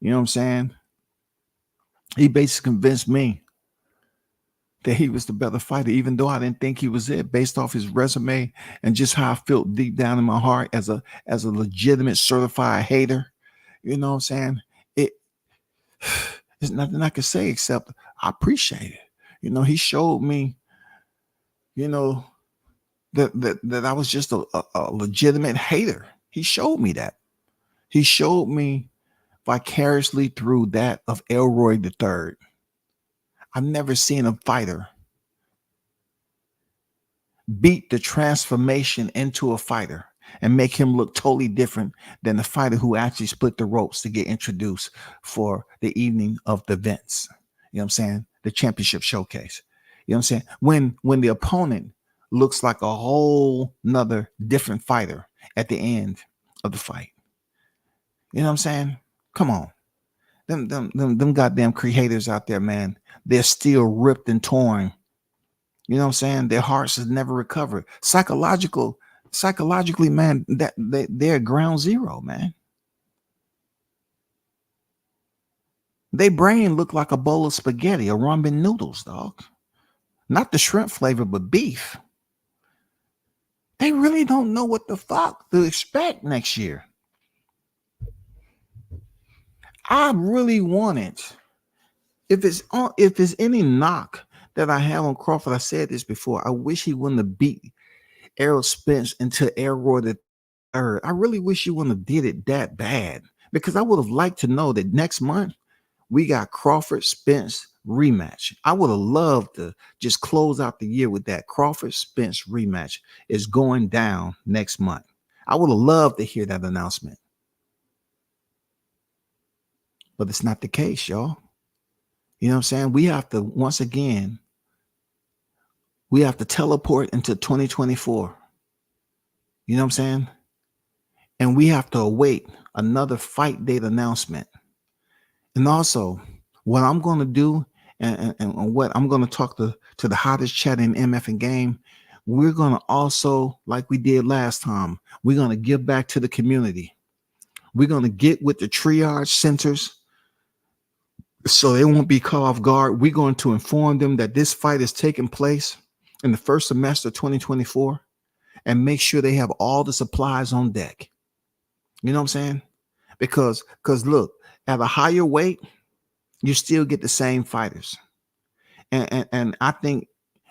You know what I'm saying? He basically convinced me that he was the better fighter, even though I didn't think he was it, based off his resume and just how I felt deep down in my heart as a legitimate certified hater. You know what I'm saying? There's nothing I can say except I appreciate it. You know, he showed me, you know, that I was just a legitimate hater. He showed me that. He showed me vicariously through that of Elroy III. I've never seen a fighter beat the transformation into a fighter and make him look totally different than the fighter who actually split the ropes to get introduced for the evening of the events. You know what I'm saying? The championship showcase. You know what I'm saying? When the opponent looks like a whole nother different fighter at the end of the fight. You know what I'm saying? Come on. Them goddamn creators out there, man. They're still ripped and torn. You know what I'm saying? Their hearts has never recovered. Psychologically, man, they're ground zero, man. Their brain look like a bowl of spaghetti or ramen noodles, dog. Not the shrimp flavor, but beef. They really don't know what the fuck to expect next year. I really wanted, if it's any knock that I have on Crawford, I said this before. I wish he wouldn't have beat Errol Spence into Elroy the Third. I really wish he wouldn't have did it that bad, because I would have liked to know that next month we got Crawford Spence rematch. I would have loved to just close out the year with that. Crawford Spence rematch is going down next month. I would have loved to hear that announcement. But it's not the case, y'all. You know what I'm saying? We have to, once again, we have to teleport into 2024. You know what I'm saying? And we have to await another fight date announcement. And also, what I'm going to do and what I'm going to talk to the hottest chat in MF and game, we're going to also, like we did last time, we're going to give back to the community. We're going to get with the triage centers so they won't be caught off guard. We're going to inform them that this fight is taking place in the first semester of 2024 and make sure they have all the supplies on deck. You know what I'm saying? Because look, at a higher weight, you still get the same fighters. And I think,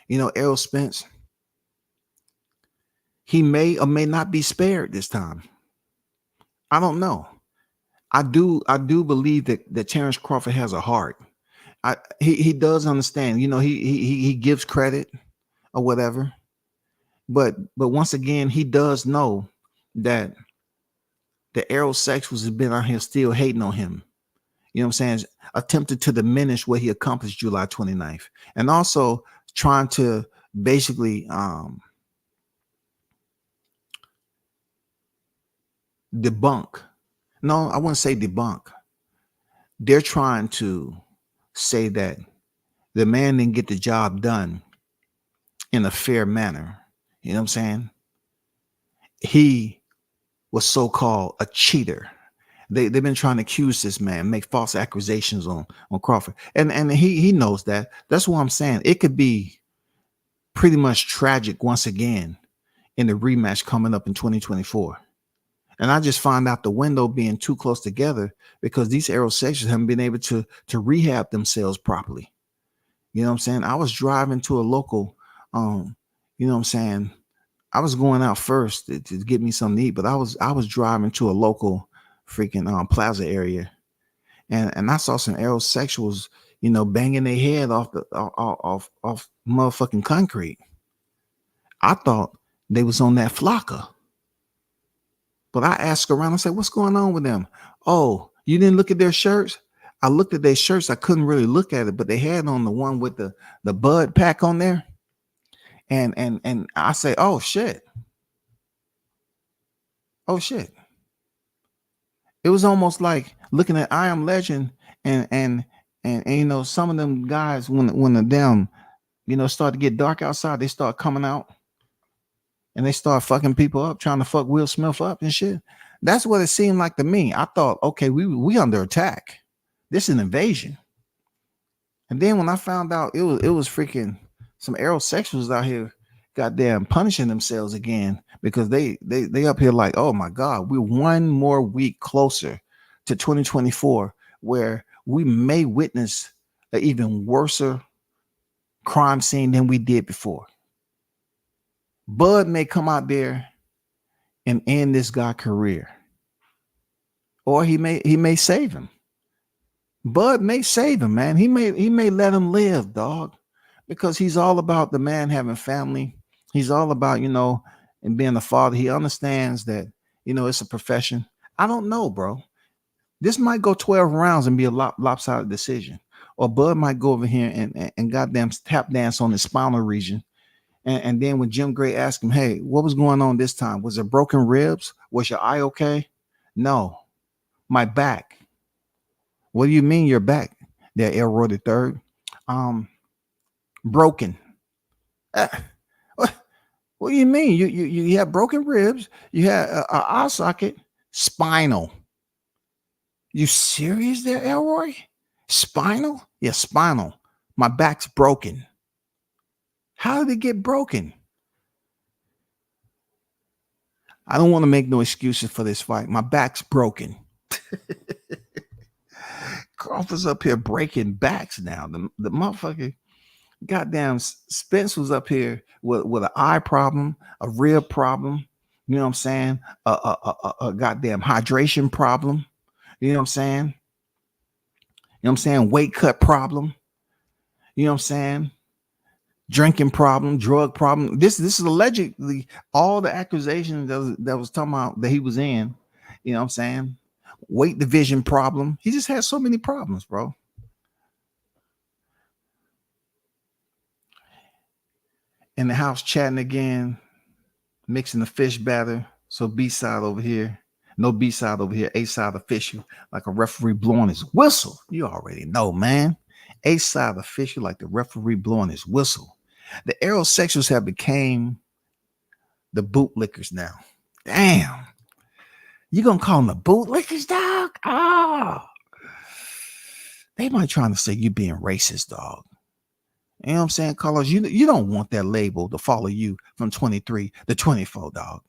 you know, Errol Spence, he may or may not be spared this time. I don't know. I do believe that Terrence Crawford has a heart. He does understand. You know, he gives credit or whatever. But once again, he does know that the aerosexuals have been out here still hating on him. You know what I'm saying? Attempted to diminish what he accomplished July 29th. And also trying to basically debunk. No, I wouldn't say debunk. They're trying to say that the man didn't get the job done in a fair manner. You know what I'm saying? He was so-called a cheater. They've been trying to accuse this man, make false accusations on Crawford, and he knows that. That's what I'm saying. It could be pretty much tragic once again in the rematch coming up in 2024. And I just find out the window being too close together because these aerosexuals haven't been able to rehab themselves properly. You know what I'm saying? I was driving to a local, you know what I'm saying? I was going out first to get me something to eat, but I was driving to a local freaking plaza area, and I saw some aerosexuals, you know, banging their head off motherfucking concrete. I thought they was on that flocker. But I asked around, I said, what's going on with them? Oh, you didn't look at their shirts? I looked at their shirts. I couldn't really look at it, but they had on the one with the Bud pack on there. And I say, oh shit. Oh shit. It was almost like looking at I Am Legend and you know, some of them guys when the damn, you know, start to get dark outside, they start coming out and they start fucking people up, trying to fuck Will Smith up and shit. That's what it seemed like to me. I thought, okay, we under attack. This is an invasion. And then when I found out it was freaking some aerosexuals out here, goddamn punishing themselves again because they up here like, oh my God, we're one more week closer to 2024 where we may witness an even worse crime scene than we did before. Bud may come out there and end this guy's career, or he may save him. Bud may save him, man. He may let him live, dog, because he's all about the man having family. He's all about, you know, and being a father. He understands that, you know, it's a profession. I don't know, bro. This might go 12 rounds and be a lopsided decision, or Bud might go over here and goddamn tap dance on his spinal region. And then when Jim Gray asked him, hey, what was going on this time? Was it broken ribs? Was your eye okay? No, my back. What do you mean your back? There, Elroy the third. Broken. What do you mean? You have broken ribs. You had an eye socket. Spinal. You serious there, Elroy? Spinal? Yeah, spinal. My back's broken. How did it get broken? I don't want to make no excuses for this fight. My back's broken. Crawford's up here breaking backs now. The motherfucker, goddamn Spence was up here with an eye problem, a rib problem. You know what I'm saying? A goddamn hydration problem. You know what I'm saying? You know what I'm saying? Weight cut problem. You know what I'm saying? Drinking problem, drug problem. This is allegedly all the accusations that was talking about that he was in. You know what I'm saying? Weight division problem. He just had so many problems, bro. In the house chatting again, mixing the fish batter. So B side over here, no B side over here. A side official, like a referee blowing his whistle. You already know, man. A side official, like the referee blowing his whistle. The aerosexuals have became the bootlickers now. Damn. You gonna call them the bootlickers, dog? Oh. They might trying to say you being racist, dog. You know what I'm saying, Carlos? You don't want that label to follow you from 23 to 24, dog.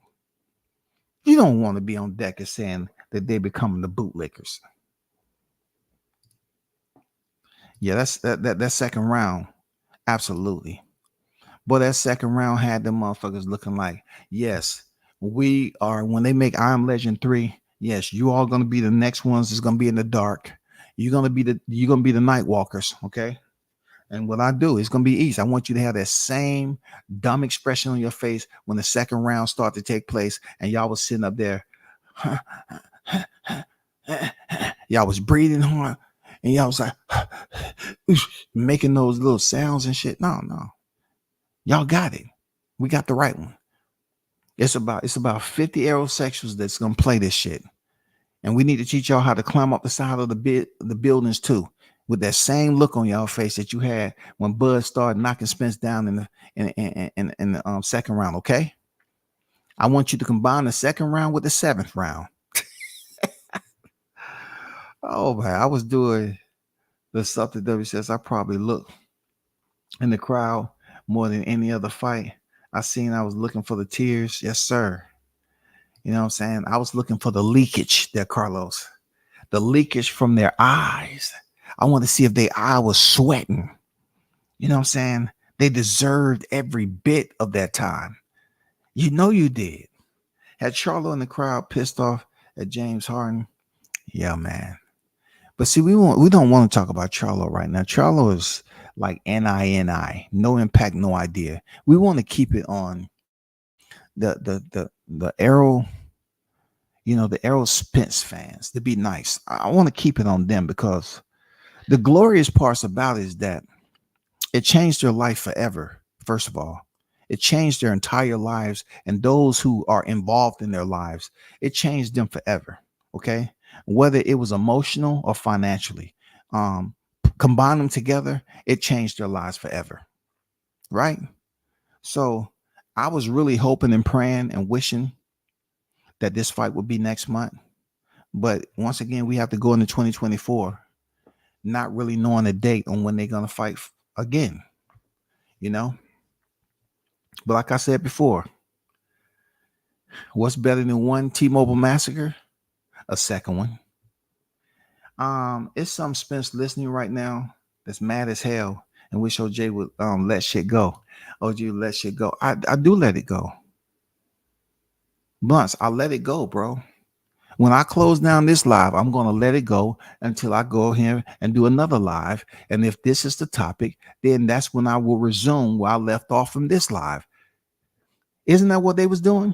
You don't want to be on deck as saying that they becoming the bootlickers. Yeah, that's that second round. Absolutely. But that second round had them motherfuckers looking like, yes, we are. When they make I Am Legend 3, yes, you all gonna be the next ones that's gonna be in the dark. You're gonna be the night walkers, okay? And what I do is gonna be easy. I want you to have that same dumb expression on your face when the second round start to take place, and y'all was sitting up there, y'all was breathing hard, and y'all was like making those little sounds and shit. No. Y'all got it. We got the right one. It's about 50 aerosexuals that's gonna play this shit. And we need to teach y'all how to climb up the side of the buildings too, with that same look on y'all face that you had when Bud started knocking Spence down in the second round. Okay. I want you to combine the second round with the seventh round. Oh man, I was doing the stuff that WCS. I probably looked in the crowd more than any other fight I was looking for the tears. Yes, sir. You know what I'm saying? I was looking for the leakage there, Carlos. The leakage from their eyes. I want to see if their eye was sweating. You know what I'm saying? They deserved every bit of that time. You know you did. Had Charlo in the crowd pissed off at James Harden? Yeah, man. But see, we don't want to talk about Charlo right now. Charlo is like NINI, no impact, no idea. We want to keep it on the Errol, the Errol Spence fans, to be nice. I want to keep it on them because the glorious parts about it is that it changed their life forever. First of all, it changed their entire lives, and those who are involved in their lives, it changed them forever. Okay, whether it was emotional or financially, combine them together, it changed their lives forever. Right. So I was really hoping and praying and wishing that this fight would be next month. But once again, we have to go into 2024, not really knowing a date on when they're going to fight again, you know. But like I said before, what's better than one T-Mobile massacre? A second one. It's some Spence listening right now that's mad as hell and wish OJ would let shit go. OJ let shit go. I do let it go. Blunts, I let it go, bro. When I close down this live, I'm going to let it go until I go here and do another live. And if this is the topic, then that's when I will resume where I left off from this live. Isn't that what they was doing?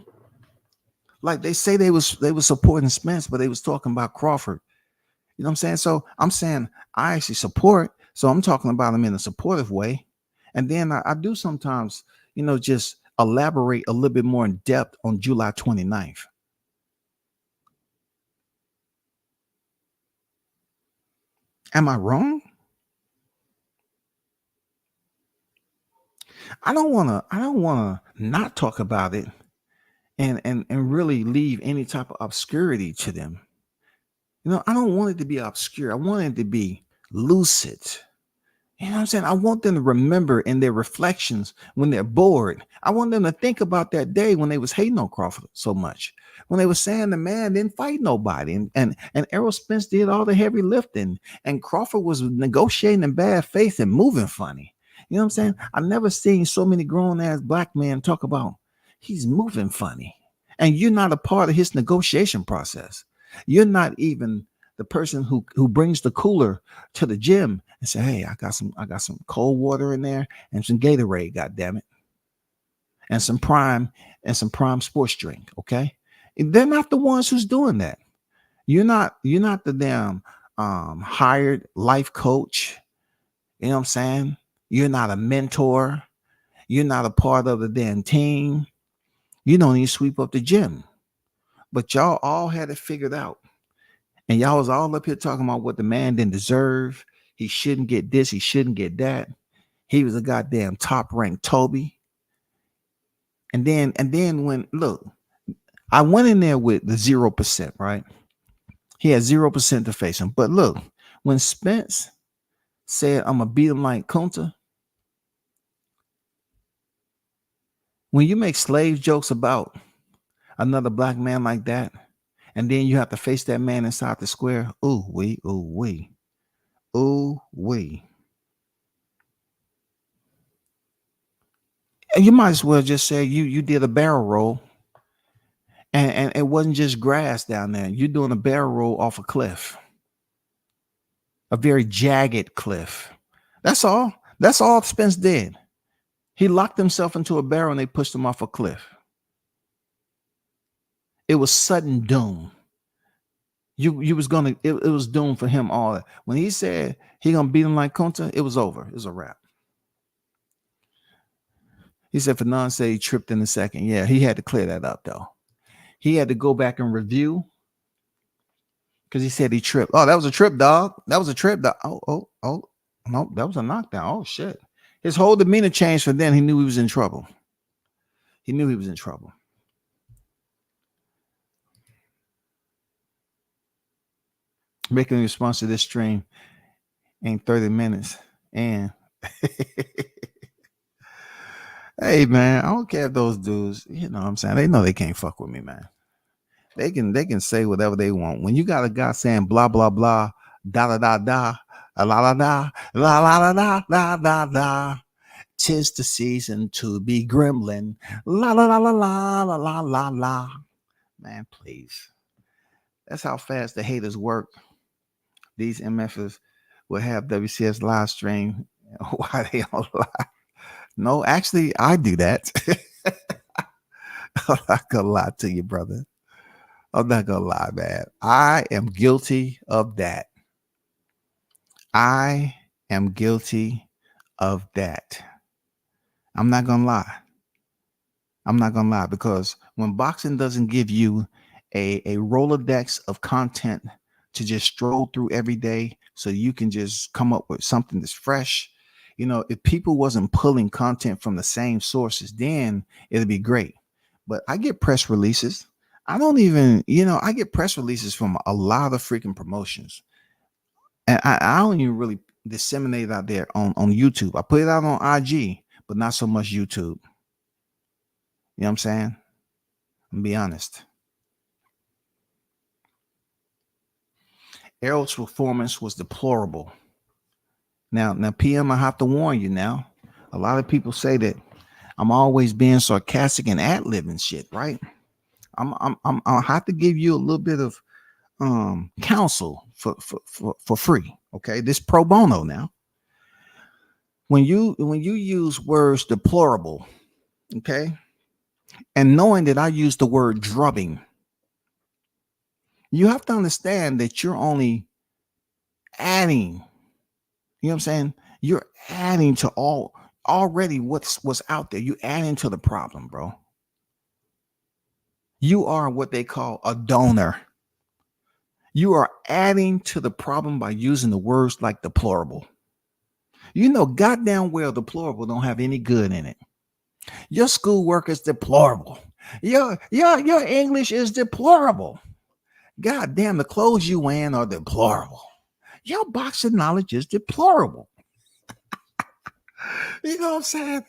Like they say they was supporting Spence, but they was talking about Crawford. You know what I'm saying? So I'm saying I actually support. So I'm talking about them in a supportive way. And then I do sometimes, just elaborate a little bit more in depth on July 29th. Am I wrong? I don't want to not talk about it and really leave any type of obscurity to them. I don't want it to be obscure. I want it to be lucid. You know what I'm saying? I want them to remember in their reflections when they're bored. I want them to think about that day when they was hating on Crawford so much. When they were saying the man didn't fight nobody. And Errol Spence did all the heavy lifting. And Crawford was negotiating in bad faith and moving funny. You know what I'm saying? I've never seen so many grown-ass black men talk about he's moving funny. And you're not a part of his negotiation process. You're not even the person who brings the cooler to the gym and say, hey, I got some cold water in there and some Gatorade, goddamn it, and some prime sports drink. Okay, and they're not the ones who's doing that. You're not the damn hired life coach. You know what I'm saying? You're not a mentor. You're not a part of the damn team. You don't even sweep up the gym. But y'all all had it figured out. And y'all was all up here talking about what the man didn't deserve. He shouldn't get this. He shouldn't get that. He was a goddamn top ranked Toby. And then when, look, I went in there with the 0%, right? He had 0% to face him. But look, when Spence said, I'm going to beat him like Kunta, when you make slave jokes about another black man like that, and then you have to face that man inside the square, ooh wee. And you might as well just say you did a barrel roll, and it wasn't just grass down there. You're doing a barrel roll off a cliff, a very jagged cliff. That's all. That's all Spence did. He locked himself into a barrel and they pushed him off a cliff. It was sudden doom. You was gonna. It was doomed for him. All that. When he said he gonna beat him like Kunta, it was over. It was a wrap. He said Fernand said he tripped in the second. Yeah, he had to clear that up though. He had to go back and review because he said he tripped. Oh, that was a trip, dog. That was a trip, dog. Oh, no, that was a knockdown. Oh shit. His whole demeanor changed for then. He knew he was in trouble. He knew he was in trouble. making a response to this stream in 30 minutes. And hey, man, I don't care if those dudes, you know what I'm saying? They know they can't fuck with me, man. They can say whatever they want. When you got a guy saying blah, blah, blah, da, da, da, da, la, la, da, la, la, da, da, da, da. 'Tis the season to be gremlin. La, la, la, la, la, la, la, la, la. Man, please. That's how fast the haters work. These MFs will have WCS live stream while they on live. No, actually, I do that. I'm not gonna lie to you, brother. I'm not gonna lie, man. I am guilty of that. I am guilty of that. I'm not gonna lie. I'm not gonna lie, because when boxing doesn't give you a Rolodex of content to just stroll through every day so you can just come up with something that's fresh, you know, if people wasn't pulling content from the same sources, then it'd be great. But I get press releases. I don't even, you know, I get press releases from a lot of freaking promotions. And I don't even really disseminate it out there on YouTube. I put it out on IG, but not so much YouTube. You know what I'm saying? I'm be honest. Errol's performance was deplorable. Now, PM, I have to warn you now. A lot of people say that I'm always being sarcastic and ad-libbing shit, right? I'll have to give you a little bit of counsel for free. Okay, this pro bono now. When you use words deplorable, okay, and knowing that I use the word drubbing, you have to understand that you're only adding. You know what I'm saying? You're adding to already what's out there. You adding to the problem, bro. You are what they call a donor. You are adding to the problem by using the words like deplorable. You know goddamn well deplorable don't have any good in it. Your schoolwork is deplorable. Your English is deplorable. God damn, the clothes you wearing are deplorable. Your boxing knowledge is deplorable. You know what I'm saying?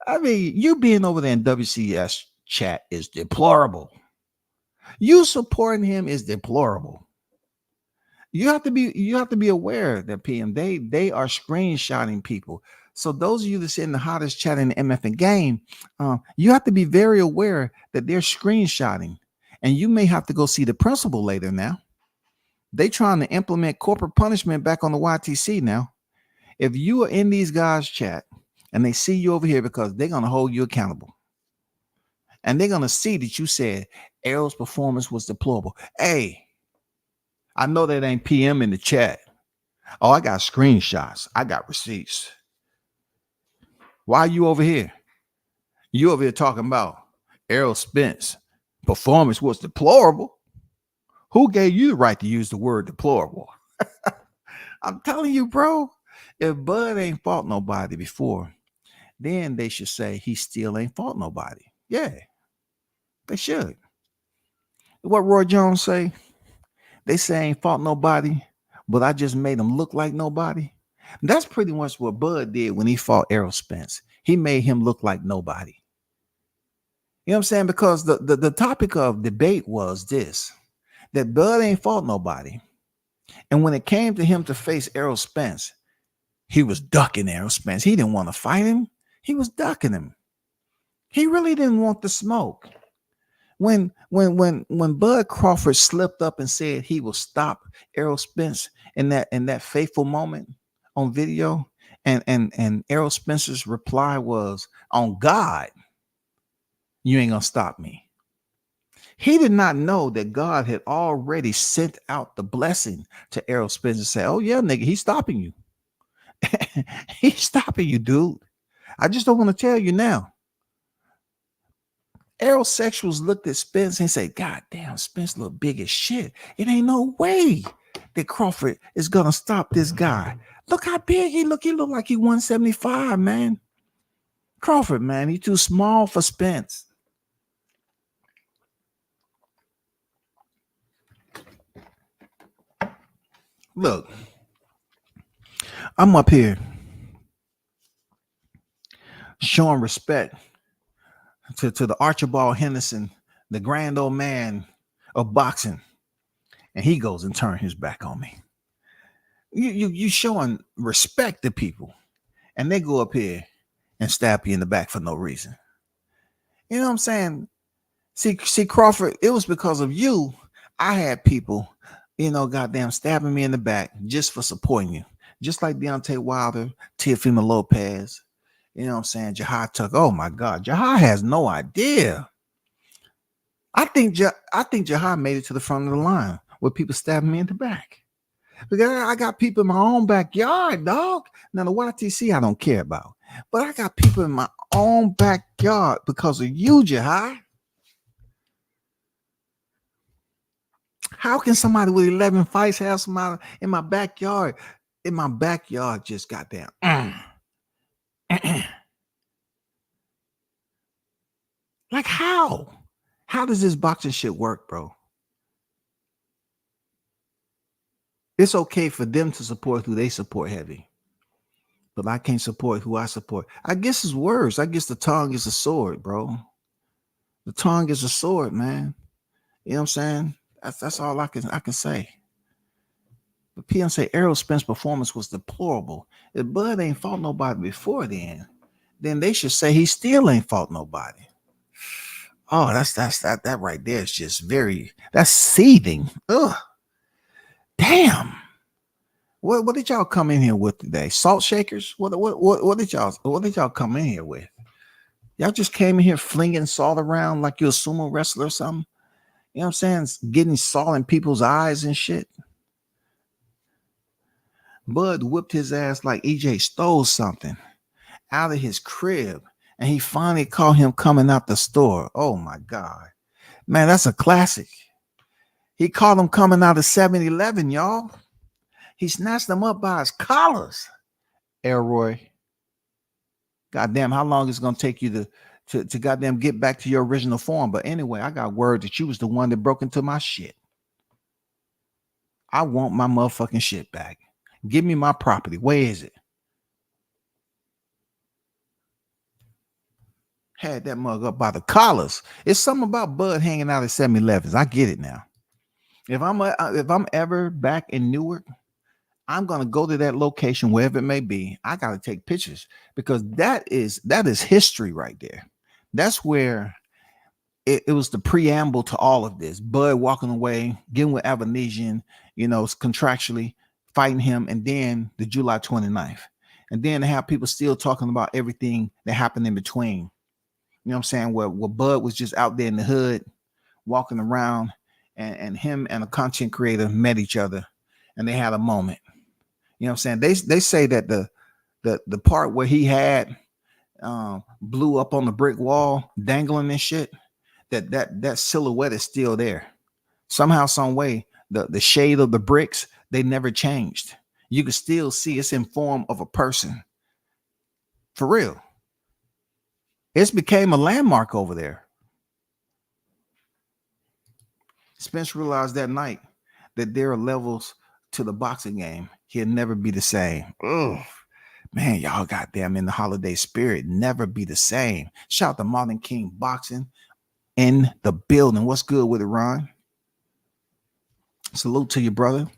I mean, you being over there in WCS chat is deplorable. You supporting him is deplorable. You have to be aware that PM they are screenshotting people. So those of you that's in the hottest chat in the MFN game, you have to be very aware that they're screenshotting, and you may have to go see the principal later. Now they trying to implement corporate punishment back on the YTC. Now, if you are in these guys' chat and they see you over here, because they're gonna hold you accountable, and they're gonna see that you said Errol's performance was deplorable. Hey, I know that ain't PM in the chat. Oh, I got screenshots. I got receipts. Why are you over here? You over here talking about Errol Spence performance was deplorable. Who gave you the right to use the word deplorable? I'm telling you, bro, if Bud ain't fought nobody before, then they should say he still ain't fought nobody. Yeah, they should. What Roy Jones say? They say I ain't fought nobody, but I just made him look like nobody. That's pretty much what Bud did when he fought Errol Spence. He made him look like nobody. You know what I'm saying? Because the topic of debate was this, that Bud ain't fought nobody. And when it came to him to face Errol Spence, he was ducking Errol Spence. He didn't want to fight him. He was ducking him. He really didn't want the smoke. When Bud Crawford slipped up and said he will stop Errol Spence in that fateful moment on video, and Errol Spence's reply was, "On God, you ain't gonna stop me." He did not know that God had already sent out the blessing to Errol Spence and say, "Oh yeah, nigga, he's stopping you. He's stopping you, dude. I just don't want to tell you now." Aerosexuals looked at Spence and said, "God damn, Spence look big as shit. It ain't no way that Crawford is gonna stop this guy. Look how big he look. He look like he 175, man. Crawford, man, he too small for Spence." Look, I'm up here showing respect to the Archibald Henderson, the grand old man of boxing, and he goes and turns his back on me. You showing respect to people, and they go up here and stab you in the back for no reason. You know what I'm saying? See, Crawford, it was because of you. I had people, goddamn stabbing me in the back just for supporting you. Just like Deontay Wilder, Teofimo Lopez, you know what I'm saying? Jahar Tucker. Oh my God, Jahar has no idea. I think Jahar made it to the front of the line with people stabbing me in the back. Because I got people in my own backyard, dog. Now the YTC I don't care about, but I got people in my own backyard because of you, Jahar. How can somebody with 11 fights have somebody in my backyard? In my backyard, just goddamn. Like how? How does this boxing shit work, bro? It's okay for them to support who they support heavy, but I can't support who I support. I guess it's worse. I guess the tongue is a sword, bro. The tongue is a sword, man. You know what I'm saying? That's all I can say. But PM say Errol Spence performance was deplorable. If Bud ain't fought nobody before then they should say he still ain't fought nobody. Oh, that right there is just that's seething. Ugh. Damn. What did y'all come in here with today? Salt shakers? What did y'all come in here with? Y'all just came in here flinging salt around like you're a sumo wrestler or something? You know what I'm saying? Getting salt in people's eyes and shit. Bud whipped his ass like EJ stole something out of his crib, and he finally caught him coming out the store. Oh my God. Man, that's a classic. He caught him coming out of 7-Eleven, y'all. He snatched him up by his collars. Elroy. Goddamn, how long is it gonna take you to goddamn get back to your original form? But anyway, I got word that you was the one that broke into my shit. I want my motherfucking shit back. Give me my property. Where is it? Had that mug up by the collars. It's something about Bud hanging out at 7-Elevens. I get it now. If I'm ever back in Newark, I'm gonna go to that location, wherever it may be. I gotta take pictures because that is history right there. That's where it was the preamble to all of this. Bud walking away, getting with Avanesian, contractually fighting him, and then the July 29th. And then to have people still talking about everything that happened in between. You know what I'm saying? Where Bud was just out there in the hood, walking around, and him and a content creator met each other, and they had a moment. You know what I'm saying? They say that the part where he had blew up on the brick wall, dangling and shit, that silhouette is still there. Somehow, some way, the shade of the bricks, they never changed. You can still see it's in form of a person. For real. It's became a landmark over there. Spence realized that night that there are levels to the boxing game. He'll never be the same. Ugh. Man, y'all goddamn in the holiday spirit. Never be the same. Shout out to Martin King Boxing in the building. What's good with it, Ron? Salute to you, brother.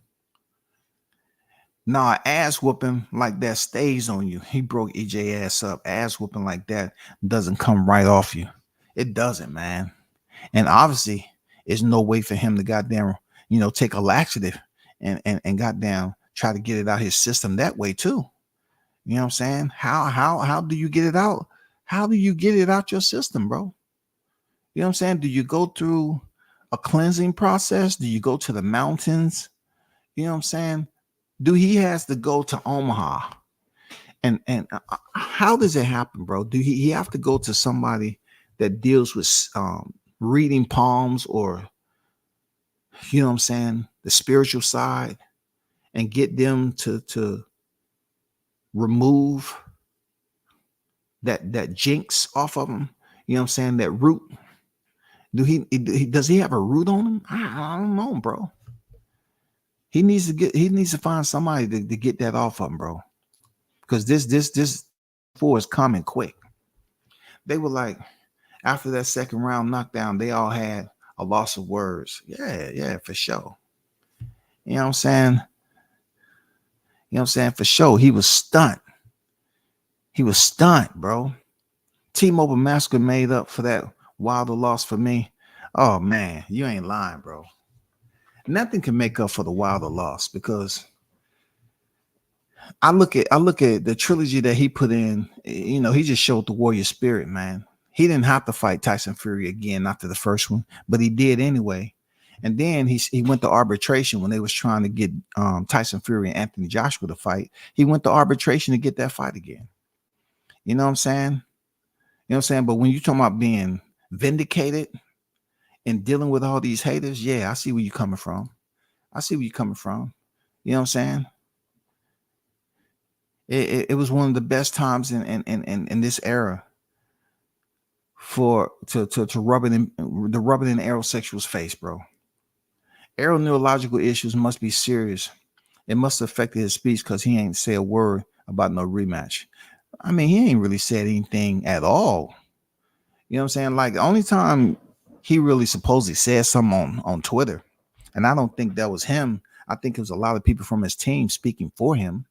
Nah, ass whooping like that stays on you. He broke EJ ass up. Ass whooping like that doesn't come right off you. It doesn't, man. And obviously, there's no way for him to goddamn, take a laxative and goddamn try to get it out his system that way too. You know what I'm saying? How do you get it out? How do you get it out your system, bro? You know what I'm saying? Do you go through a cleansing process? Do you go to the mountains? You know what I'm saying? Do he has to go to Omaha? And how does it happen, bro? Do he have to go to somebody that deals with reading palms, or you know what I'm saying, the spiritual side, and get them to remove that jinx off of him? You know what I'm saying? That root. Does he have a root on him? I don't know, bro. He needs to find somebody to get that off of him, bro. Because this four is coming quick. They were like, after that second round knockdown, they all had a loss of words. Yeah, for sure. You know what I'm saying? You know what I'm saying? For sure. He was stunned. He was stunned, bro. T-Mobile Massacre made up for that Wilder loss for me. Oh man, you ain't lying, bro. Nothing can make up for the Wilder loss because I look at the trilogy that he put in. You know, he just showed the warrior spirit, man. He didn't have to fight Tyson Fury again after the first one, but he did anyway. And then he went to arbitration when they was trying to get Tyson Fury and Anthony Joshua to fight. He went to arbitration to get that fight again. You know what I'm saying? You know what I'm saying? But when you talking about being vindicated and dealing with all these haters, yeah, I see where you're coming from. I see where you're coming from. You know what I'm saying? It was one of the best times in this era for to rub it in aerosexual's face, bro. Aero neurological issues must be serious. It must have affected his speech because he ain't say a word about no rematch. I mean, he ain't really said anything at all. You know what I'm saying? Like the only time he really supposedly said something on Twitter, and I don't think that was him. I think it was a lot of people from his team speaking for him.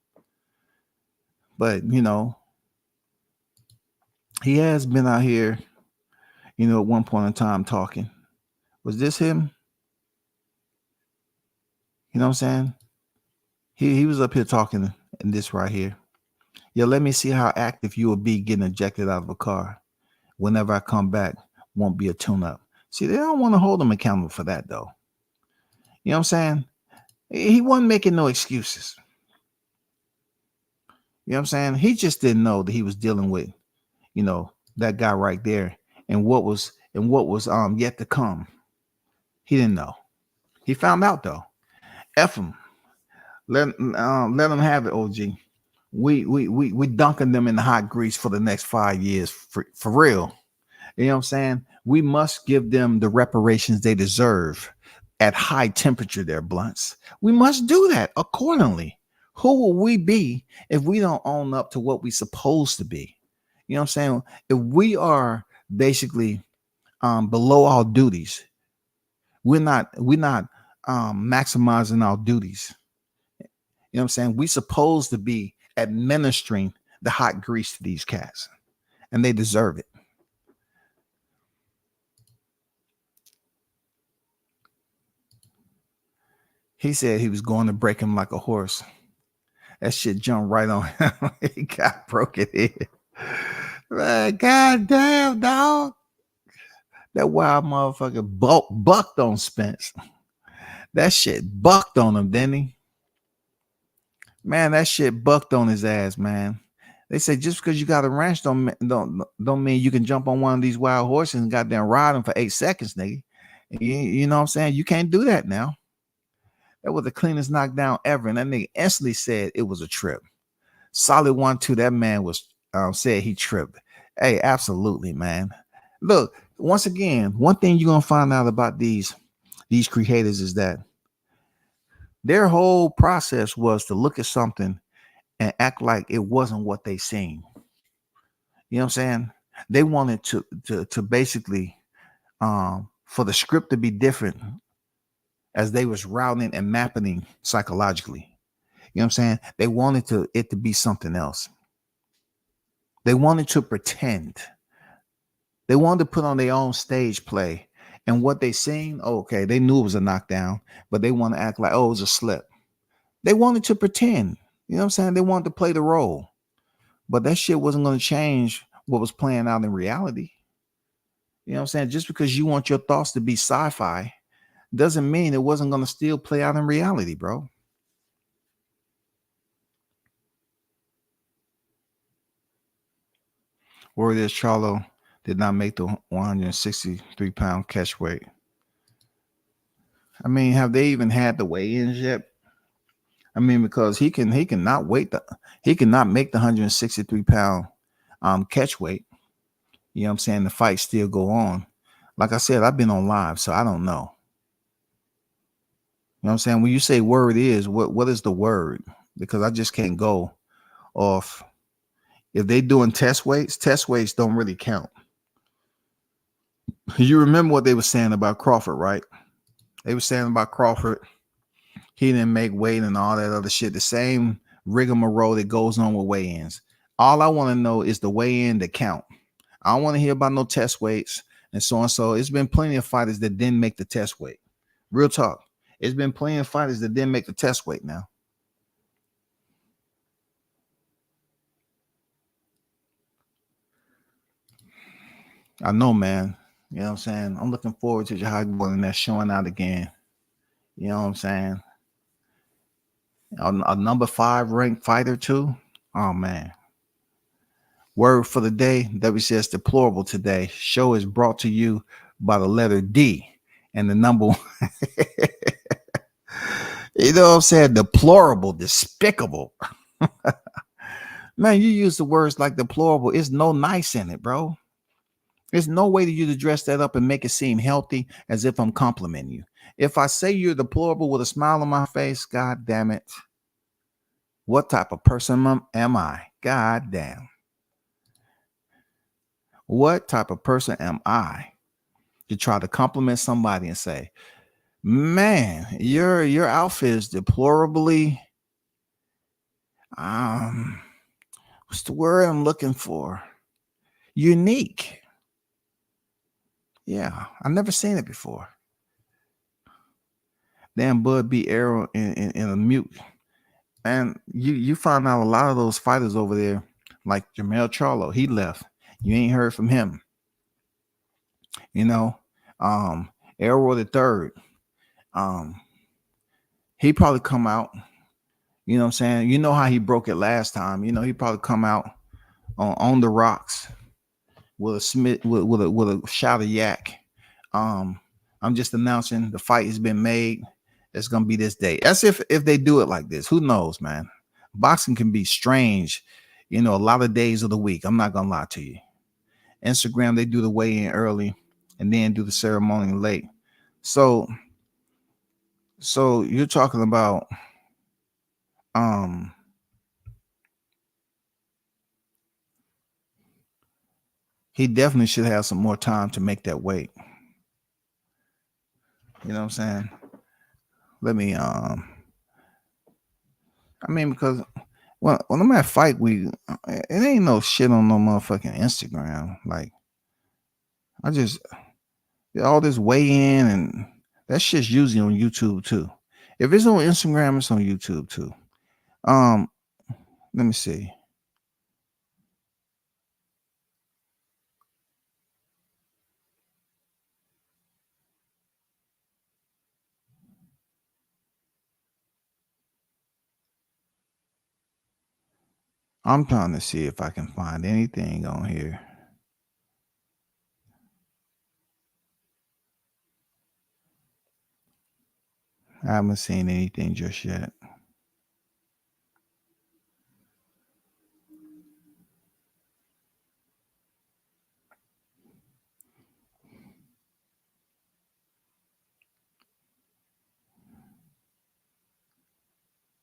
But you know, he has been out here, you know, at one point in time talking. Was this him? You know what I'm saying? He was up here talking in this right here. Yeah, let me see how active you will be getting ejected out of a car. Whenever I come back, won't be a tune-up. See, they don't want to hold him accountable for that, though. You know what I'm saying? He wasn't making no excuses. You know what I'm saying? He just didn't know that he was dealing with, you know, that guy right there and what was yet to come. He didn't know. He found out though. F him. Let him have it, OG. We dunking them in the hot grease for the next 5 years for real. You know what I'm saying? We must give them the reparations they deserve at high temperature, their blunts. We must do that accordingly. Who will we be if we don't own up to what we're supposed to be? You know what I'm saying? If we are basically below our duties, we're not maximizing our duties. You know what I'm saying? We're supposed to be administering the hot grease to these cats, and they deserve it. He said he was going to break him like a horse. That shit jumped right on him. He got broken in. Man, God damn, dog. That wild motherfucker bucked on Spence. That shit bucked on him, didn't he? Man, that shit bucked on his ass, man. They say just because you got a ranch don't mean you can jump on one of these wild horses and goddamn ride them for 8 seconds, nigga. You know what I'm saying? You can't do that now. That was the cleanest knockdown ever. And that nigga instantly said it was a trip. Solid 1-2. That man was said he tripped. Hey, absolutely, man. Look, once again, one thing you're gonna find out about these creators is that their whole process was to look at something and act like it wasn't what they seen. You know what I'm saying? They wanted to basically for the script to be different as they was routing and mapping psychologically. You know what I'm saying? They wanted it to be something else. They wanted to pretend. They wanted to put on their own stage play. And what they seen, okay, they knew it was a knockdown, but they want to act like, oh, it was a slip. They wanted to pretend. You know what I'm saying? They wanted to play the role. But that shit wasn't going to change what was playing out in reality. You know what I'm saying? Just because you want your thoughts to be sci-fi doesn't mean it wasn't going to still play out in reality, bro. Word is Charlo did not make the 163-pound catch weight. I mean, have they even had the weigh-ins yet? I mean, because he cannot make the 163-pound catch weight. You know what I'm saying? The fight still go on. Like I said, I've been on live, so I don't know. You know what I'm saying? When you say word is, what is the word? Because I just can't go off. If they doing test weights don't really count. You remember what they were saying about Crawford, right? They were saying about Crawford, he didn't make weight and all that other shit. The same rigmarole that goes on with weigh-ins. All I want to know is the weigh-in to count. I don't want to hear about no test weights and so on. So it's been plenty of fighters that didn't make the test weight. Real talk. It's been plenty of fighters that didn't make the test weight now. I know, man. You know what I'm saying? I'm looking forward to Jahad and that showing out again. You know what I'm saying? A number 5 ranked fighter too. Oh man. Word for the day, WCS deplorable today. Show is brought to you by the letter D and the number one. You know what I'm saying? Deplorable, despicable. Man, you use the words like deplorable. It's no nice in it, bro. There's no way to you to dress that up and make it seem healthy as if I'm complimenting you. If I say you're deplorable with a smile on my face, God damn it. What type of person am I? God damn. What type of person am I to try to compliment somebody and say, man, your outfit is deplorably, what's the word I'm looking for? Unique. Yeah, I've never seen it before. Damn, Bud be arrow in a mute. And you find out a lot of those fighters over there, like Jamel Charlo, he left. You ain't heard from him. You know, Arrow the third. He probably come out. You know what I'm saying? You know how he broke it last time. You know, he probably come out on the rocks with a Smith with a shot of yak. I'm just announcing the fight has been made. It's gonna be this day. As if they do it like this. Who knows, man? Boxing can be strange, you know, a lot of days of the week. I'm not gonna lie to you. Instagram, they do the weigh-in early and then do the ceremony late. So you're talking about he definitely should have some more time to make that weight. You know what I'm saying? Let me I mean, because when I'm at fight week, it ain't no shit on no motherfucking Instagram. Like, I just all this weigh in and that shit's usually on YouTube too. If it's on Instagram, it's on YouTube too. Let me see. I'm trying to see if I can find anything on here. I haven't seen anything just yet.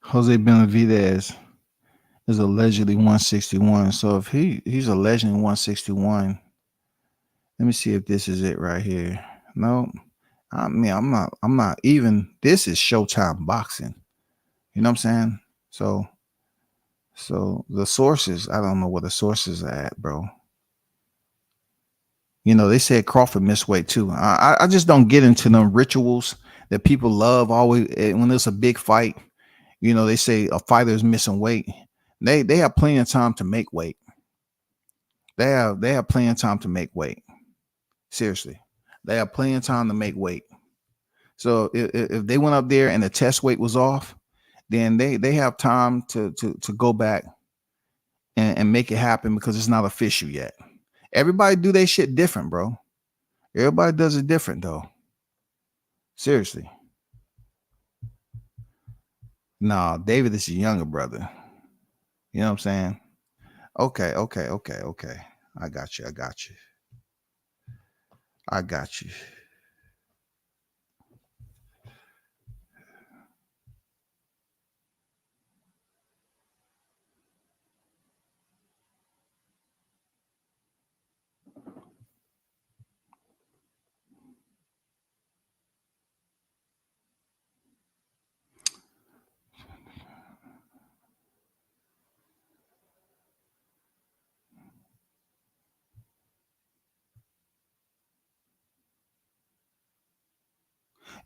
Jose Benavidez is allegedly 161. So if he's allegedly 161, let me see if this is it right here. No, I mean I'm not even. This is Showtime Boxing. You know what I'm saying? So the sources, I don't know where the sources are at, bro. You know, they said Crawford missed weight too. I just don't get into them rituals that people love always when there's a big fight. You know, they say a fighter is missing weight. They have plenty of time to make weight. They have plenty of time to make weight. Seriously, they have plenty of time to make weight. So if they went up there and the test weight was off, then they have time to go back and make it happen because it's not official yet. Everybody do their shit different, bro. Everybody does it different though. Seriously. Nah, David is your younger brother. You know what I'm saying? Okay. I got you.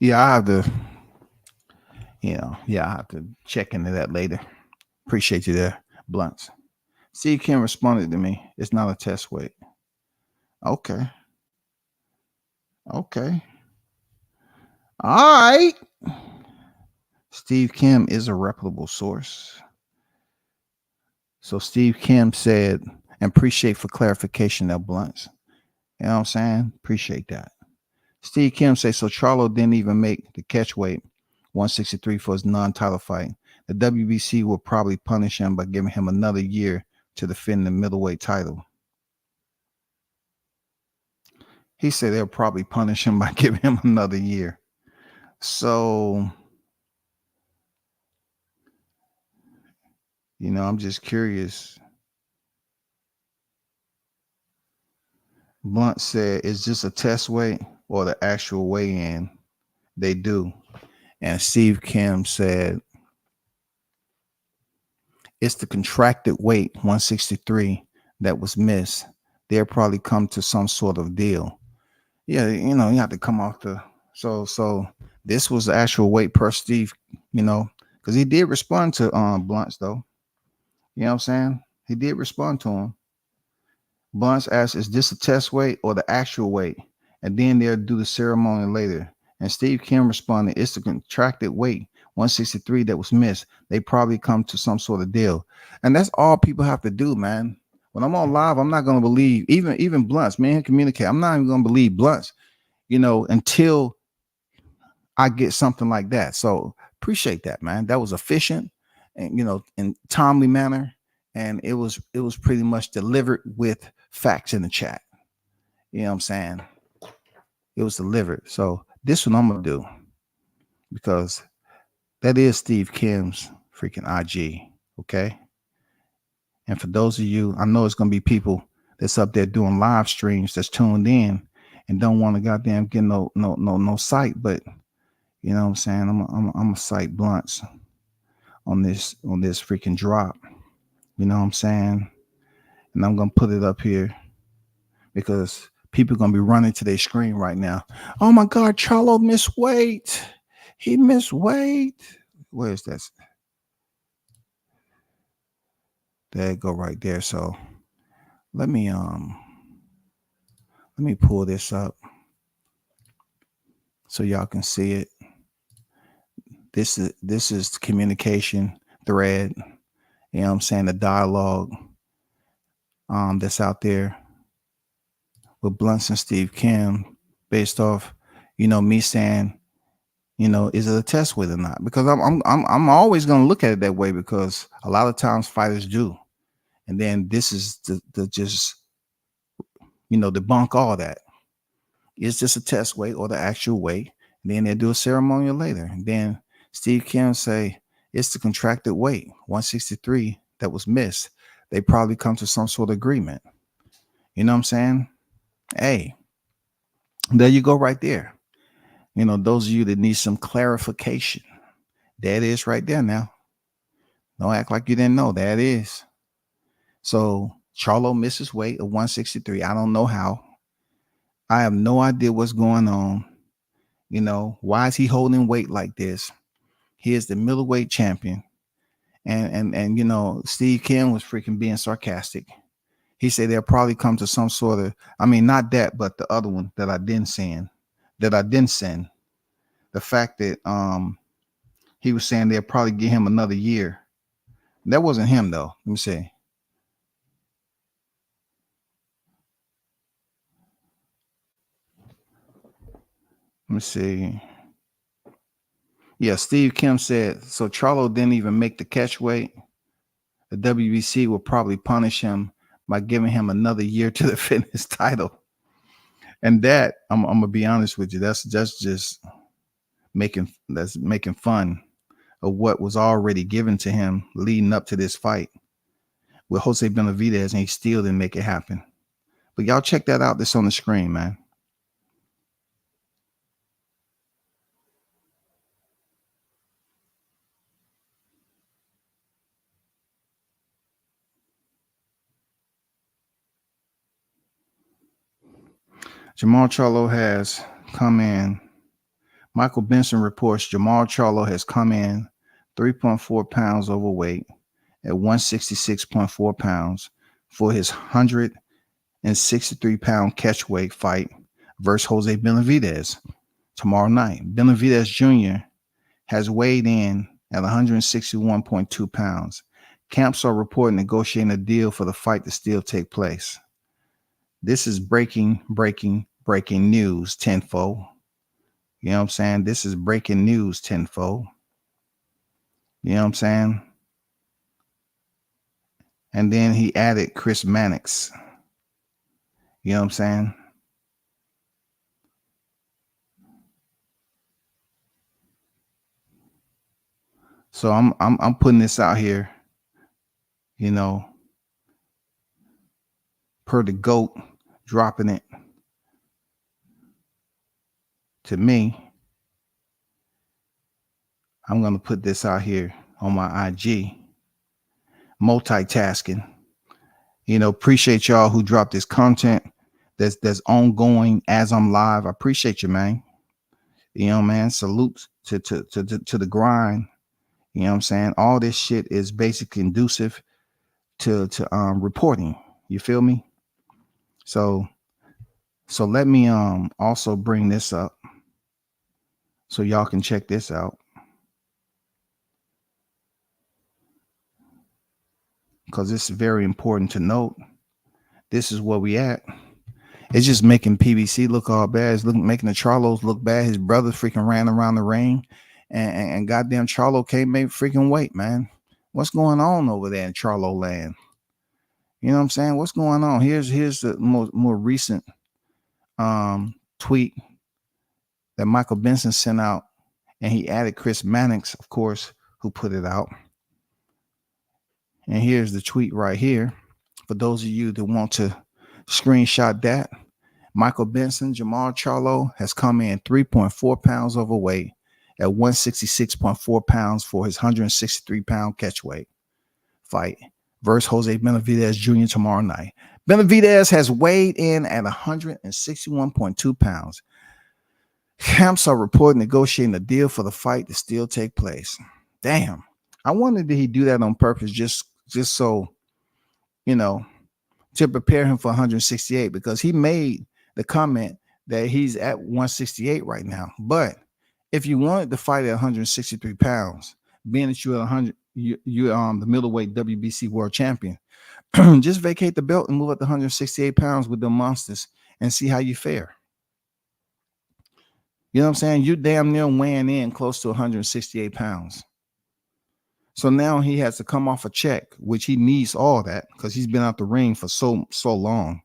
Yeah, I have to, I have to check into that later. Appreciate you there, Blunts. See, Kim responded to me. It's not a test weight. Okay. Okay. All right. Steve Kim is a reputable source. So Steve Kim said, and appreciate for clarification that Blunts. You know what I'm saying? Appreciate that. Steve Kim says, so Charlo didn't even make the catch weight 163 for his non-title fight. The WBC will probably punish him by giving him another year to defend the middleweight title. He said they'll probably punish him by giving him another year. So, I'm just curious. Blunt said, is this a test weight or the actual weigh-in? They do. And Steve Kim said, it's the contracted weight, 163, that was missed. They'll probably come to some sort of deal. Yeah, you have to come off the so this was the actual weight per Steve, because he did respond to Blunts though. You know what I'm saying? He did respond to him. Blunts asked, is this a test weight or the actual weight? And then they'll do the ceremony later. And Steve Kim responded, it's the contracted weight, 163, that was missed. They probably come to some sort of deal. And that's all people have to do, man. When I'm on live, I'm not going to believe, even Blunts, man, communicate. I'm not even going to believe Blunts, until I get something like that. So appreciate that, man. That was efficient and, in timely manner. And it was pretty much delivered with facts in the chat. You know what I'm saying? It was delivered. So this one I'm going to do because that is Steve Kim's freaking IG. Okay. And for those of you, I know it's going to be people that's up there doing live streams that's tuned in and don't want to goddamn get no sight. But you know what I'm saying? I'm a cite Blunts on this freaking drop. You know what I'm saying? And I'm going to put it up here because people are going to be running to their screen right now. Oh my God, Charlo missed weight. He missed weight. Where is that? There it go right there. So let me pull this up so y'all can see it. This is the communication thread. You know what I'm saying? The dialogue that's out there with Blunts and Steve Kim based off, me saying, is it a test weight or not? Because I'm always going to look at it that way because a lot of times fighters do. And then this is the just, debunk all that. Is this a test weight or the actual weight? And then they'll do a ceremonial later. And then Steve Kim say, it's the contracted weight, 163, that was missed. They probably come to some sort of agreement. You know what I'm saying? Hey, there you go right there. Those of you that need some clarification, that is right there now. Don't act like you didn't know. That is. So Charlo misses weight of 163. I don't know how. I have no idea what's going on. Why is he holding weight like this? He is the middleweight champion. And Steve Kim was freaking being sarcastic. He said they'll probably come to some sort of, not that, but the other one that I didn't send. The fact that he was saying they'll probably give him another year. That wasn't him though. Let me see. Let me see. Yeah, Steve Kim said, so Charlo didn't even make the catch weight. The WBC will probably punish him by giving him another year to defend his title. And that, I'm gonna be honest with you, that's just making fun of what was already given to him leading up to this fight with Jose Benavidez, and he still didn't make it happen. But y'all check that out. That's on the screen, man. Jamal Charlo has come in Michael Benson reports Jamal Charlo has come in 3.4 pounds overweight at 166.4 pounds for his 163-pound catchweight fight versus Jose Benavidez tomorrow night. Benavidez Jr. has weighed in at 161.2 pounds. Camps are reporting negotiating a deal for the fight to still take place. This is breaking news tenfold. You know what I'm saying? This is breaking news tenfold. You know what I'm saying? And then he added Chris Mannix. You know what I'm saying? So I'm putting this out here, you know, per the GOAT, dropping it to me. I'm going to put this out here on my IG. Multitasking. You know, appreciate y'all who dropped this content that's ongoing as I'm live. I appreciate you, man. You know, man, salute to the grind. You know what I'm saying? All this shit is basically conducive to reporting. You feel me? So let me also bring this up so y'all can check this out. Because it's very important to note. This is where we at. It's just making PBC look all bad. It's making the Charlos look bad. His brother freaking ran around the ring, and goddamn Charlo can't make freaking weight, man. What's going on over there in Charlo land? You know what I'm saying? What's going on? Here's the more recent tweet that Michael Benson sent out, and he added Chris Mannix, of course, who put it out. And here's the tweet right here. For those of you that want to screenshot that, Michael Benson, Jamal Charlo has come in 3.4 pounds overweight at 166.4 pounds for his 163-pound catchweight fight versus Jose Benavidez Jr. tomorrow night. Benavidez has weighed in at 161.2 pounds. Camps are reporting negotiating a deal for the fight to still take place. Damn. I wonder did he do that on purpose just so, you know, to prepare him for 168, because he made the comment that he's at 168 right now. But if you wanted to fight at 163 pounds, being that you're 100, you're the middleweight WBC world champion, just vacate the belt and move up to 168 pounds with the monsters and see how you fare. You know what I'm saying? You damn near weighing in close to 168 pounds. So now he has to come off a check, which he needs all that because he's been out the ring for so long.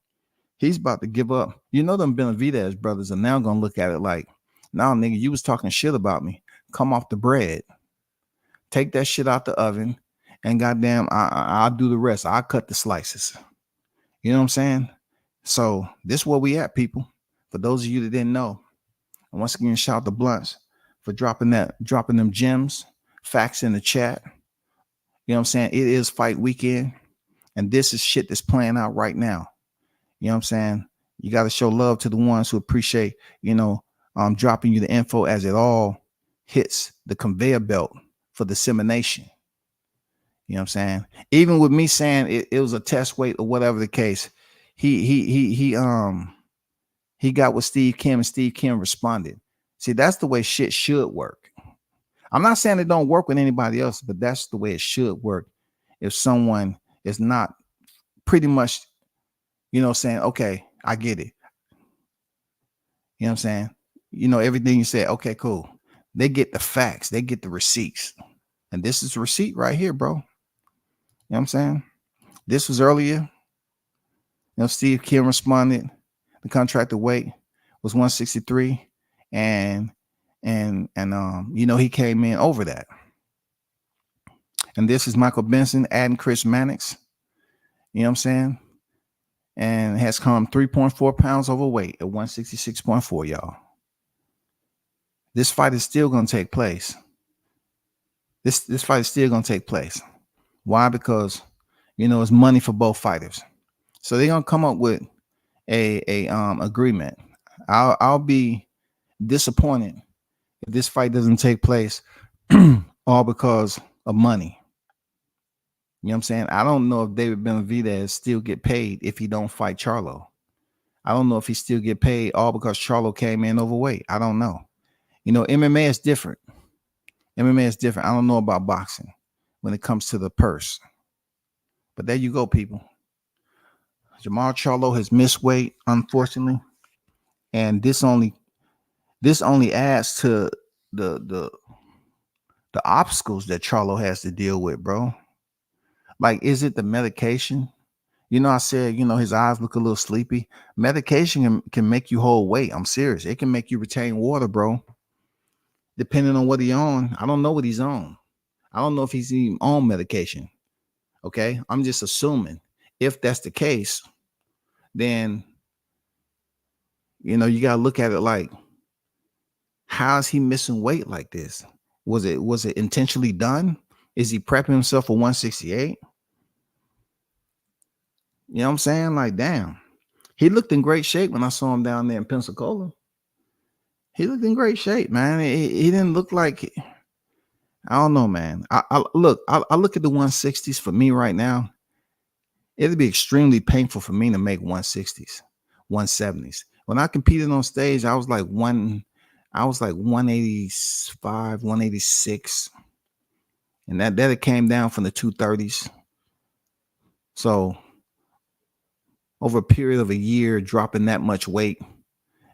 He's about to give up. You know, them Benavidez brothers are now going to look at it like, nah, nigga, you was talking shit about me. Come off the bread. Take that shit out the oven, and goddamn, I'll do the rest. I'll cut the slices. You know what I'm saying? So this is where we at, people. For those of you that didn't know, and once again, shout out to Blunts for dropping them gems, facts in the chat. You know what I'm saying? It is fight weekend, and this is shit that's playing out right now. You know what I'm saying? You got to show love to the ones who appreciate, you know, dropping you the info as it all hits the conveyor belt for dissemination. You know what I'm saying? Even with me saying it was a test weight or whatever the case, he got with Steve Kim, and Steve Kim responded. See, that's the way shit should work. I'm not saying it don't work with anybody else, but that's the way it should work. If someone is not pretty much, you know, saying, okay, I get it. You know what I'm saying? You know, everything you said, okay, cool. They get the facts. They get the receipts. And this is a receipt right here, bro. You know what I'm saying? This was earlier. You know, Steve Kim responded. The contracted weight was 163. And you know, he came in over that. And this is Michael Benson adding Chris Mannix. You know what I'm saying? And has come 3.4 pounds overweight at 166.4, y'all. This fight is still going to take place. This fight is still going to take place. Why? Because, you know, it's money for both fighters. So they're going to come up with a agreement. I'll be disappointed if this fight doesn't take place, all because of money. You know what I'm saying? I don't know if David Benavidez still get paid if he don't fight Charlo. I don't know if he still get paid all because Charlo came in overweight. I don't know. You know, MMA is different. MMA is different. I don't know about boxing when it comes to the purse. But there you go, people. Jamal Charlo has missed weight, unfortunately. And this only adds to the obstacles that Charlo has to deal with, bro. Like, is it the medication? You know, I said, you know, his eyes look a little sleepy. Medication can make you hold weight. I'm serious. It can make you retain water, bro. Depending on what he's on. I don't know what he's on. I don't know if he's even on medication. Okay. I'm just assuming if that's the case, then, you know, you got to look at it like, how is he missing weight like this? Was it intentionally done? Is he prepping himself for 168? You know what I'm saying? Like, damn. He looked in great shape when I saw him down there in Pensacola. He looked in great shape, man. He didn't look like, I don't know, man. I look at the 160s for me right now. It'd be extremely painful for me to make 160s, 170s. When I competed on stage, I was like 185, 186. And that it came down from the 230s. So over a period of a year, dropping that much weight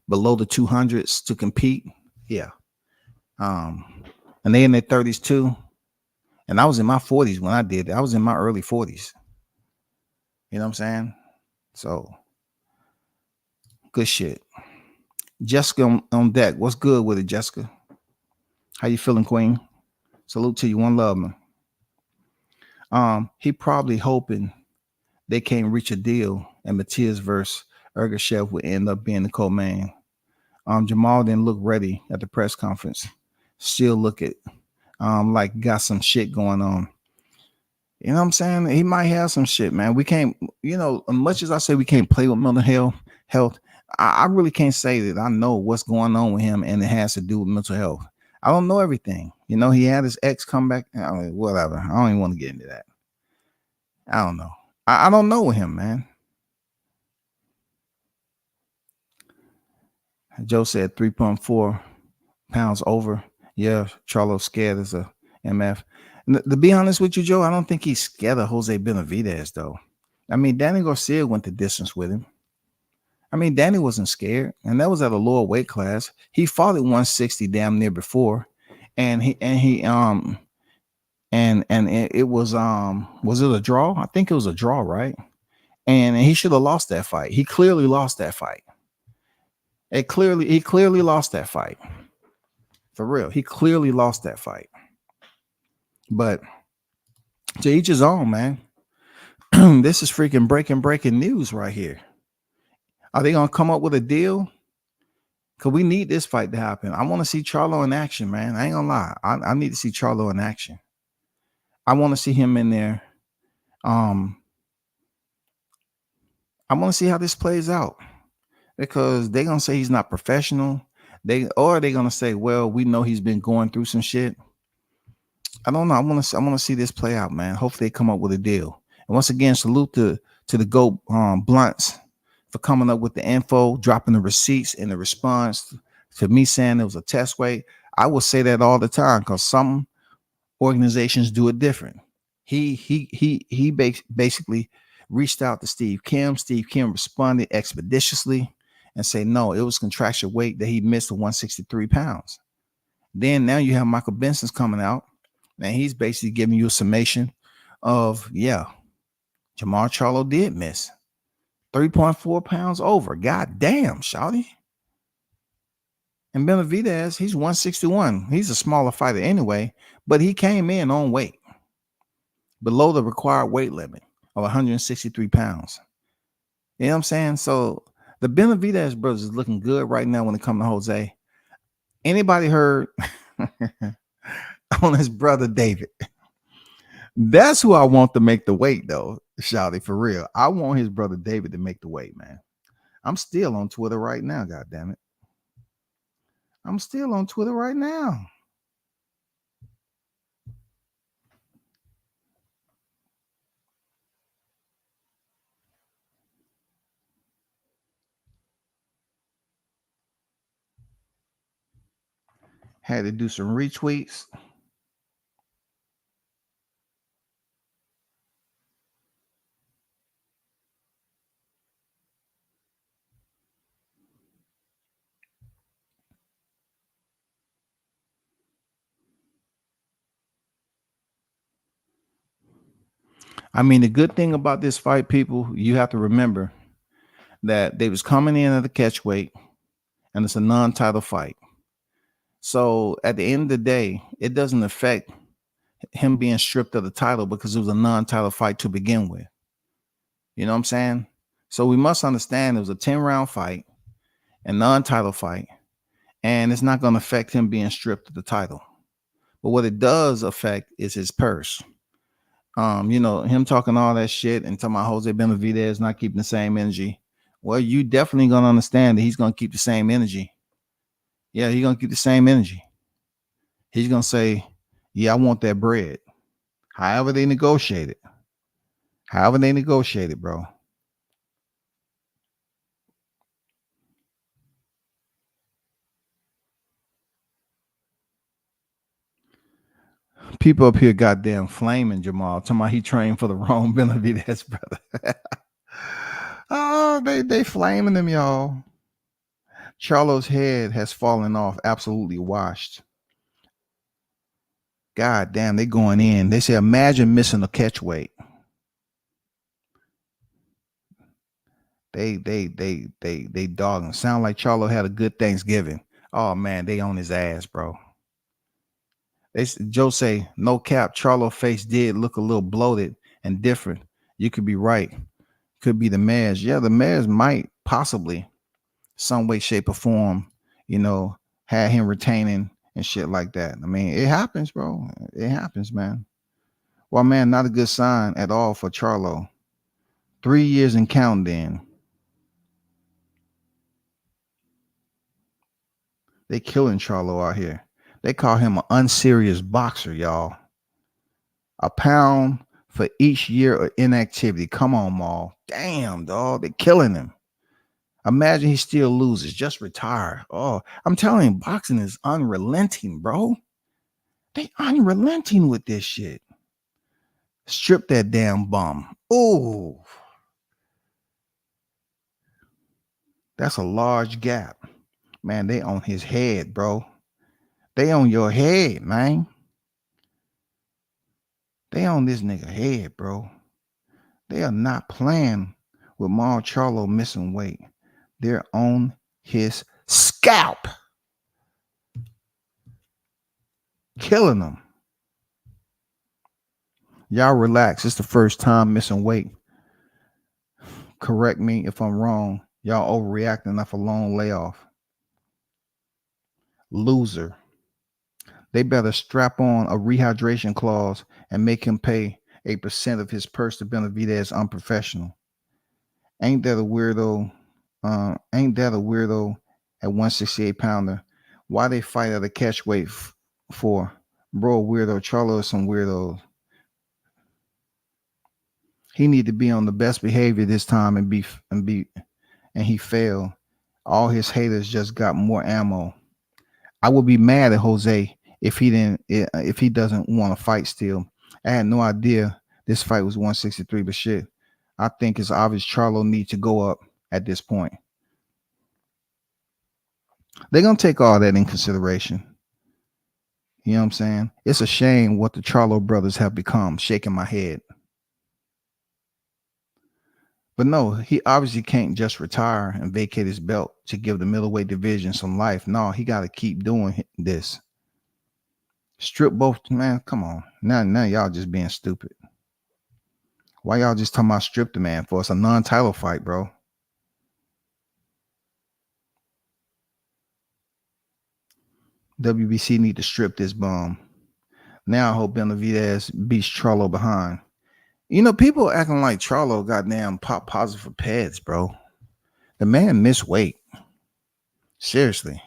below the 200s to compete. Yeah. And they in their 30s too. And I was in my 40s when I did it. I was in my early 40s. You know what I'm saying? So good shit. Jessica on deck. What's good with it, Jessica? How you feeling, Queen? Salute to you. One love, man. He probably hoping they can't reach a deal and Matias versus Ergashev would end up being the co-main. Jamal didn't look ready at the press conference. Still look at like got some shit going on. You know what I'm saying? He might have some shit, man. We can't, you know, as much as I say we can't play with mental health, I really can't say that I know what's going on with him and it has to do with mental health. I don't know everything. You know, he had his ex come back. Whatever. I don't even want to get into that. I don't know. I don't know him, man. Joe said 3.4 pounds over. Yeah, Charlo's scared as a MF. To be honest with you, Joe, I don't think he's scared of Jose Benavidez, though. I mean, Danny Garcia went the distance with him. I mean, Danny wasn't scared, and that was at a lower weight class. He fought at 160 damn near before, and it was it a draw? I think it was a draw, right? And he should have lost that fight. He clearly lost that fight. He clearly lost that fight. For real. He clearly lost that fight. But to each his own, man. This is freaking breaking news right here. Are they gonna come up with a deal? Cause we need this fight to happen. I want to see Charlo in action, man. I ain't gonna lie. I need to see Charlo in action. I want to see him in there. I want to see how this plays out. Because they're gonna say he's not professional. They're gonna say, well, we know he's been going through some shit. I don't know. I want to see this play out, man. Hopefully they come up with a deal. And once again, salute to the GOAT Blunts for coming up with the info, dropping the receipts in the response to me saying it was a test weight. I will say that all the time because some organizations do it different. He basically reached out to Steve Kim. Steve Kim responded expeditiously and say, no, it was contractual weight that he missed of 163 pounds. Then now you have Michael Benson's coming out and he's basically giving you a summation of, yeah, Jamal Charlo did miss 3.4 pounds over. God damn, shawty. And Benavidez, he's 161. He's a smaller fighter anyway, but he came in on weight below the required weight limit of 163 pounds. You know what I'm saying? So the Benavidez brothers is looking good right now when it comes to Jose. Anybody heard on his brother David? That's who I want to make the weight, though, shawty, for real. I want his brother David to make the weight, man. I'm still on Twitter right now, God damn it. I'm still on Twitter right now. Had to do some retweets. I mean, the good thing about this fight, people, you have to remember that they was coming in at the catch weight, and it's a non-title fight. So at the end of the day, it doesn't affect him being stripped of the title because it was a non-title fight to begin with. You know what I'm saying? So we must understand it was a 10-round fight, a non-title fight, and it's not going to affect him being stripped of the title. But what it does affect is his purse. Him talking all that shit and talking about Jose Benavidez not keeping the same energy. Well, you definitely gonna understand that he's gonna keep the same energy. Yeah, he's gonna keep the same energy. He's gonna say, "Yeah, I want that bread." However they negotiate it. Bro. People up here goddamn flaming Jamal, talking about he trained for the wrong Benavidez brother. Oh, they flaming him, y'all. Charlo's head has fallen off, absolutely washed. God damn, they going in. They say, imagine missing a catch weight. They dogging. Sound like Charlo had a good Thanksgiving. Oh man, they on his ass, bro. Joe say, no cap, Charlo face did look a little bloated and different. You could be right. Could be the mares. Yeah, the mares might possibly, some way, shape, or form, had him retaining and shit like that. I mean, it happens, bro. It happens, man. Well, man, not a good sign at all for Charlo. 3 years and counting. They killing Charlo out here. They call him an unserious boxer, y'all. A pound for each year of inactivity. Come on, Maul. Damn, dog. They're killing him. Imagine he still loses. Just retire. Oh, I'm telling you, boxing is unrelenting, bro. They unrelenting with this shit. Strip that damn bum. Oh, that's a large gap. Man, they on his head, bro. They on your head, man. They on this nigga head, bro. They are not playing with Maul Charlo missing weight. They're on his scalp. Killing him. Y'all relax. It's the first time missing weight. Correct me if I'm wrong. Y'all overreacting off a long layoff. Loser. They better strap on a rehydration clause and make him pay 8% of his purse to Benavidez unprofessional. Ain't that a weirdo? Ain't that a weirdo at 168 pounder? Why they fight at a catch weight for? Bro, weirdo. Charlo is some weirdos. He need to be on the best behavior this time and he failed. All his haters just got more ammo. I would be mad at Jose if he doesn't want to fight still. I had no idea this fight was 163, but shit, I think it's obvious Charlo needs to go up at this point. They're going to take all that in consideration. You know what I'm saying? It's a shame what the Charlo brothers have become. Shaking my head. But no, he obviously can't just retire and vacate his belt to give the middleweight division some life. No, he got to keep doing this. Strip both, man, come on. Now y'all just being stupid. Why y'all just talking about strip the man for? It's a non-title fight, bro. WBC need to strip this bum. Now I hope Benavidez beats Charlo behind. People acting like Charlo goddamn pop positive for peds, bro. The man missed weight. Seriously.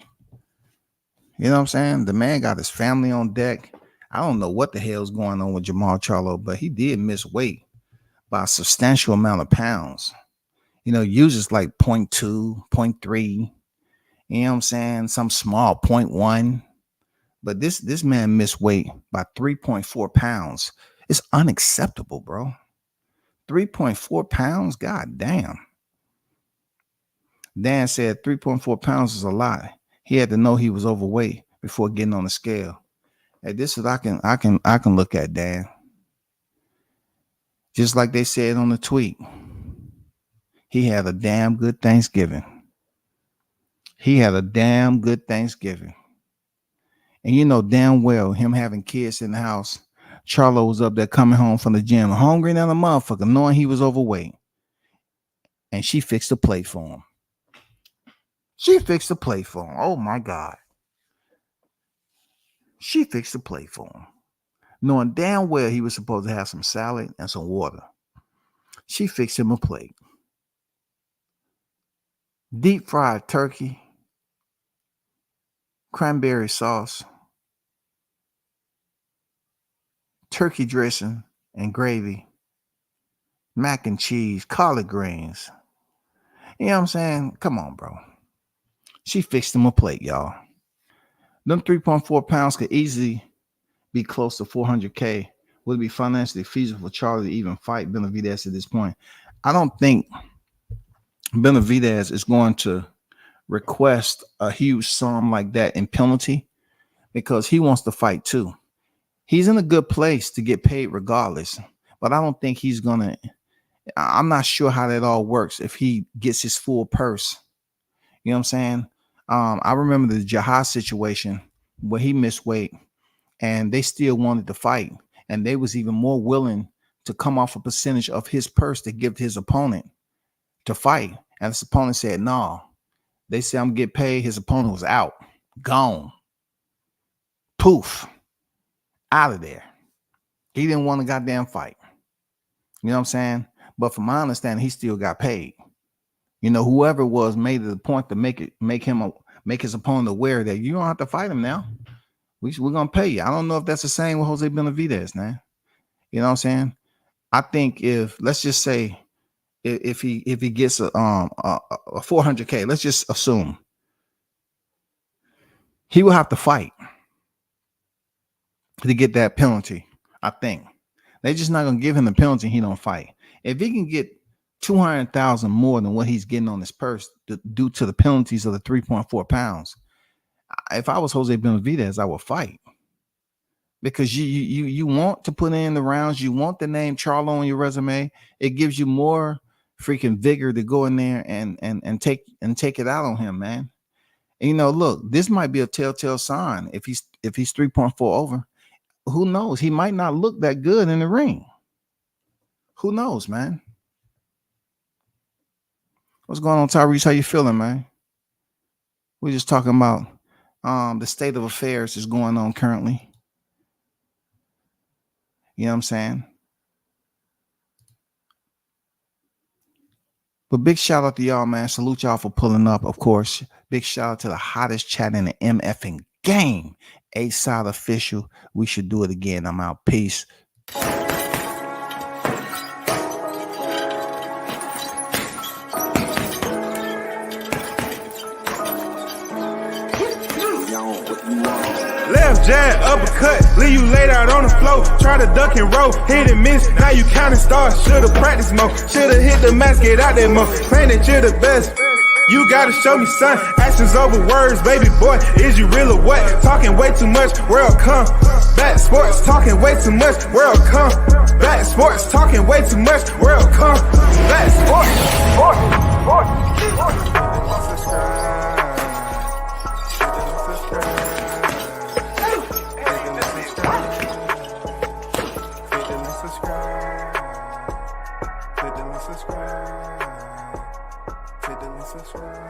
You know what I'm saying? The man got his family on deck. I don't know what the hell's going on with Jamal Charlo, but he did miss weight by a substantial amount of pounds. You know, uses like 0.2, 0.3. You know what I'm saying? Some small 0.1. But this man missed weight by 3.4 pounds. It's unacceptable, bro. 3.4 pounds? God damn. Dan said 3.4 pounds is a lot. He had to know he was overweight before getting on the scale. Hey, this is I can look at, Dan. Just like they said on the tweet. He had a damn good Thanksgiving. He had a damn good Thanksgiving. And you know damn well, him having kids in the house, Charlo was up there coming home from the gym, hungry than a motherfucker, knowing he was overweight. And she fixed the plate for him. She fixed the plate for him. Oh my God. She fixed the plate for him. Knowing damn well he was supposed to have some salad and some water. She fixed him a plate. Deep fried turkey, cranberry sauce, turkey dressing and gravy, mac and cheese, collard greens. You know what I'm saying? Come on, bro. She fixed him a plate, y'all. Them 3.4 pounds could easily be close to 400K. Would it be financially feasible for Charlie to even fight Benavidez at this point? I don't think Benavidez is going to request a huge sum like that in penalty because he wants to fight too. He's in a good place to get paid regardless, but I don't think he's going to. I'm not sure how that all works if he gets his full purse. You know what I'm saying? I remember the Jahaz situation where he missed weight and they still wanted to fight. And they was even more willing to come off a percentage of his purse to give to his opponent to fight. And his opponent said, no. They said, I'm getting paid. His opponent was out, gone, poof, out of there. He didn't want a goddamn fight. You know what I'm saying? But from my understanding, he still got paid. You know, whoever was made it the point to make his opponent aware that you don't have to fight him now. We're gonna pay you. I don't know if that's the same with Jose Benavidez, man. You know what I'm saying? I think if let's just say if he gets a 400K, let's just assume he will have to fight to get that penalty. I think they're just not gonna give him the penalty. He don't fight. If he can get 200,000 more than what he's getting on his purse due to the penalties of the 3.4 pounds. If I was Jose Benavidez, I would fight because you want to put in the rounds. You want the name Charlo on your resume. It gives you more freaking vigor to go in there and take it out on him, man. And, you know, look, this might be a telltale sign. If he's 3.4 over, who knows? He might not look that good in the ring. Who knows, man? What's going on, Tyrese? How you feeling, man? We're just talking about the state of affairs is going on currently. You know what I'm saying? But big shout out to y'all, man. Salute y'all for pulling up, of course. Big shout out to the hottest chat in the MFing game. A-Side Official. We should do it again. I'm out. Peace.
Left jab, uppercut, leave you laid out on the floor. Try to duck and roll, hit and miss. Now you counting stars, should've practiced more. Should've hit the mask, get out there more. Claim that you're the best. You gotta show me, son. Actions over words, baby boy. Is you real or what? Talking way too much, world come. Back sports, talking way too much, world come. Back sports, talking way too much, world come. Back sports, subscribe.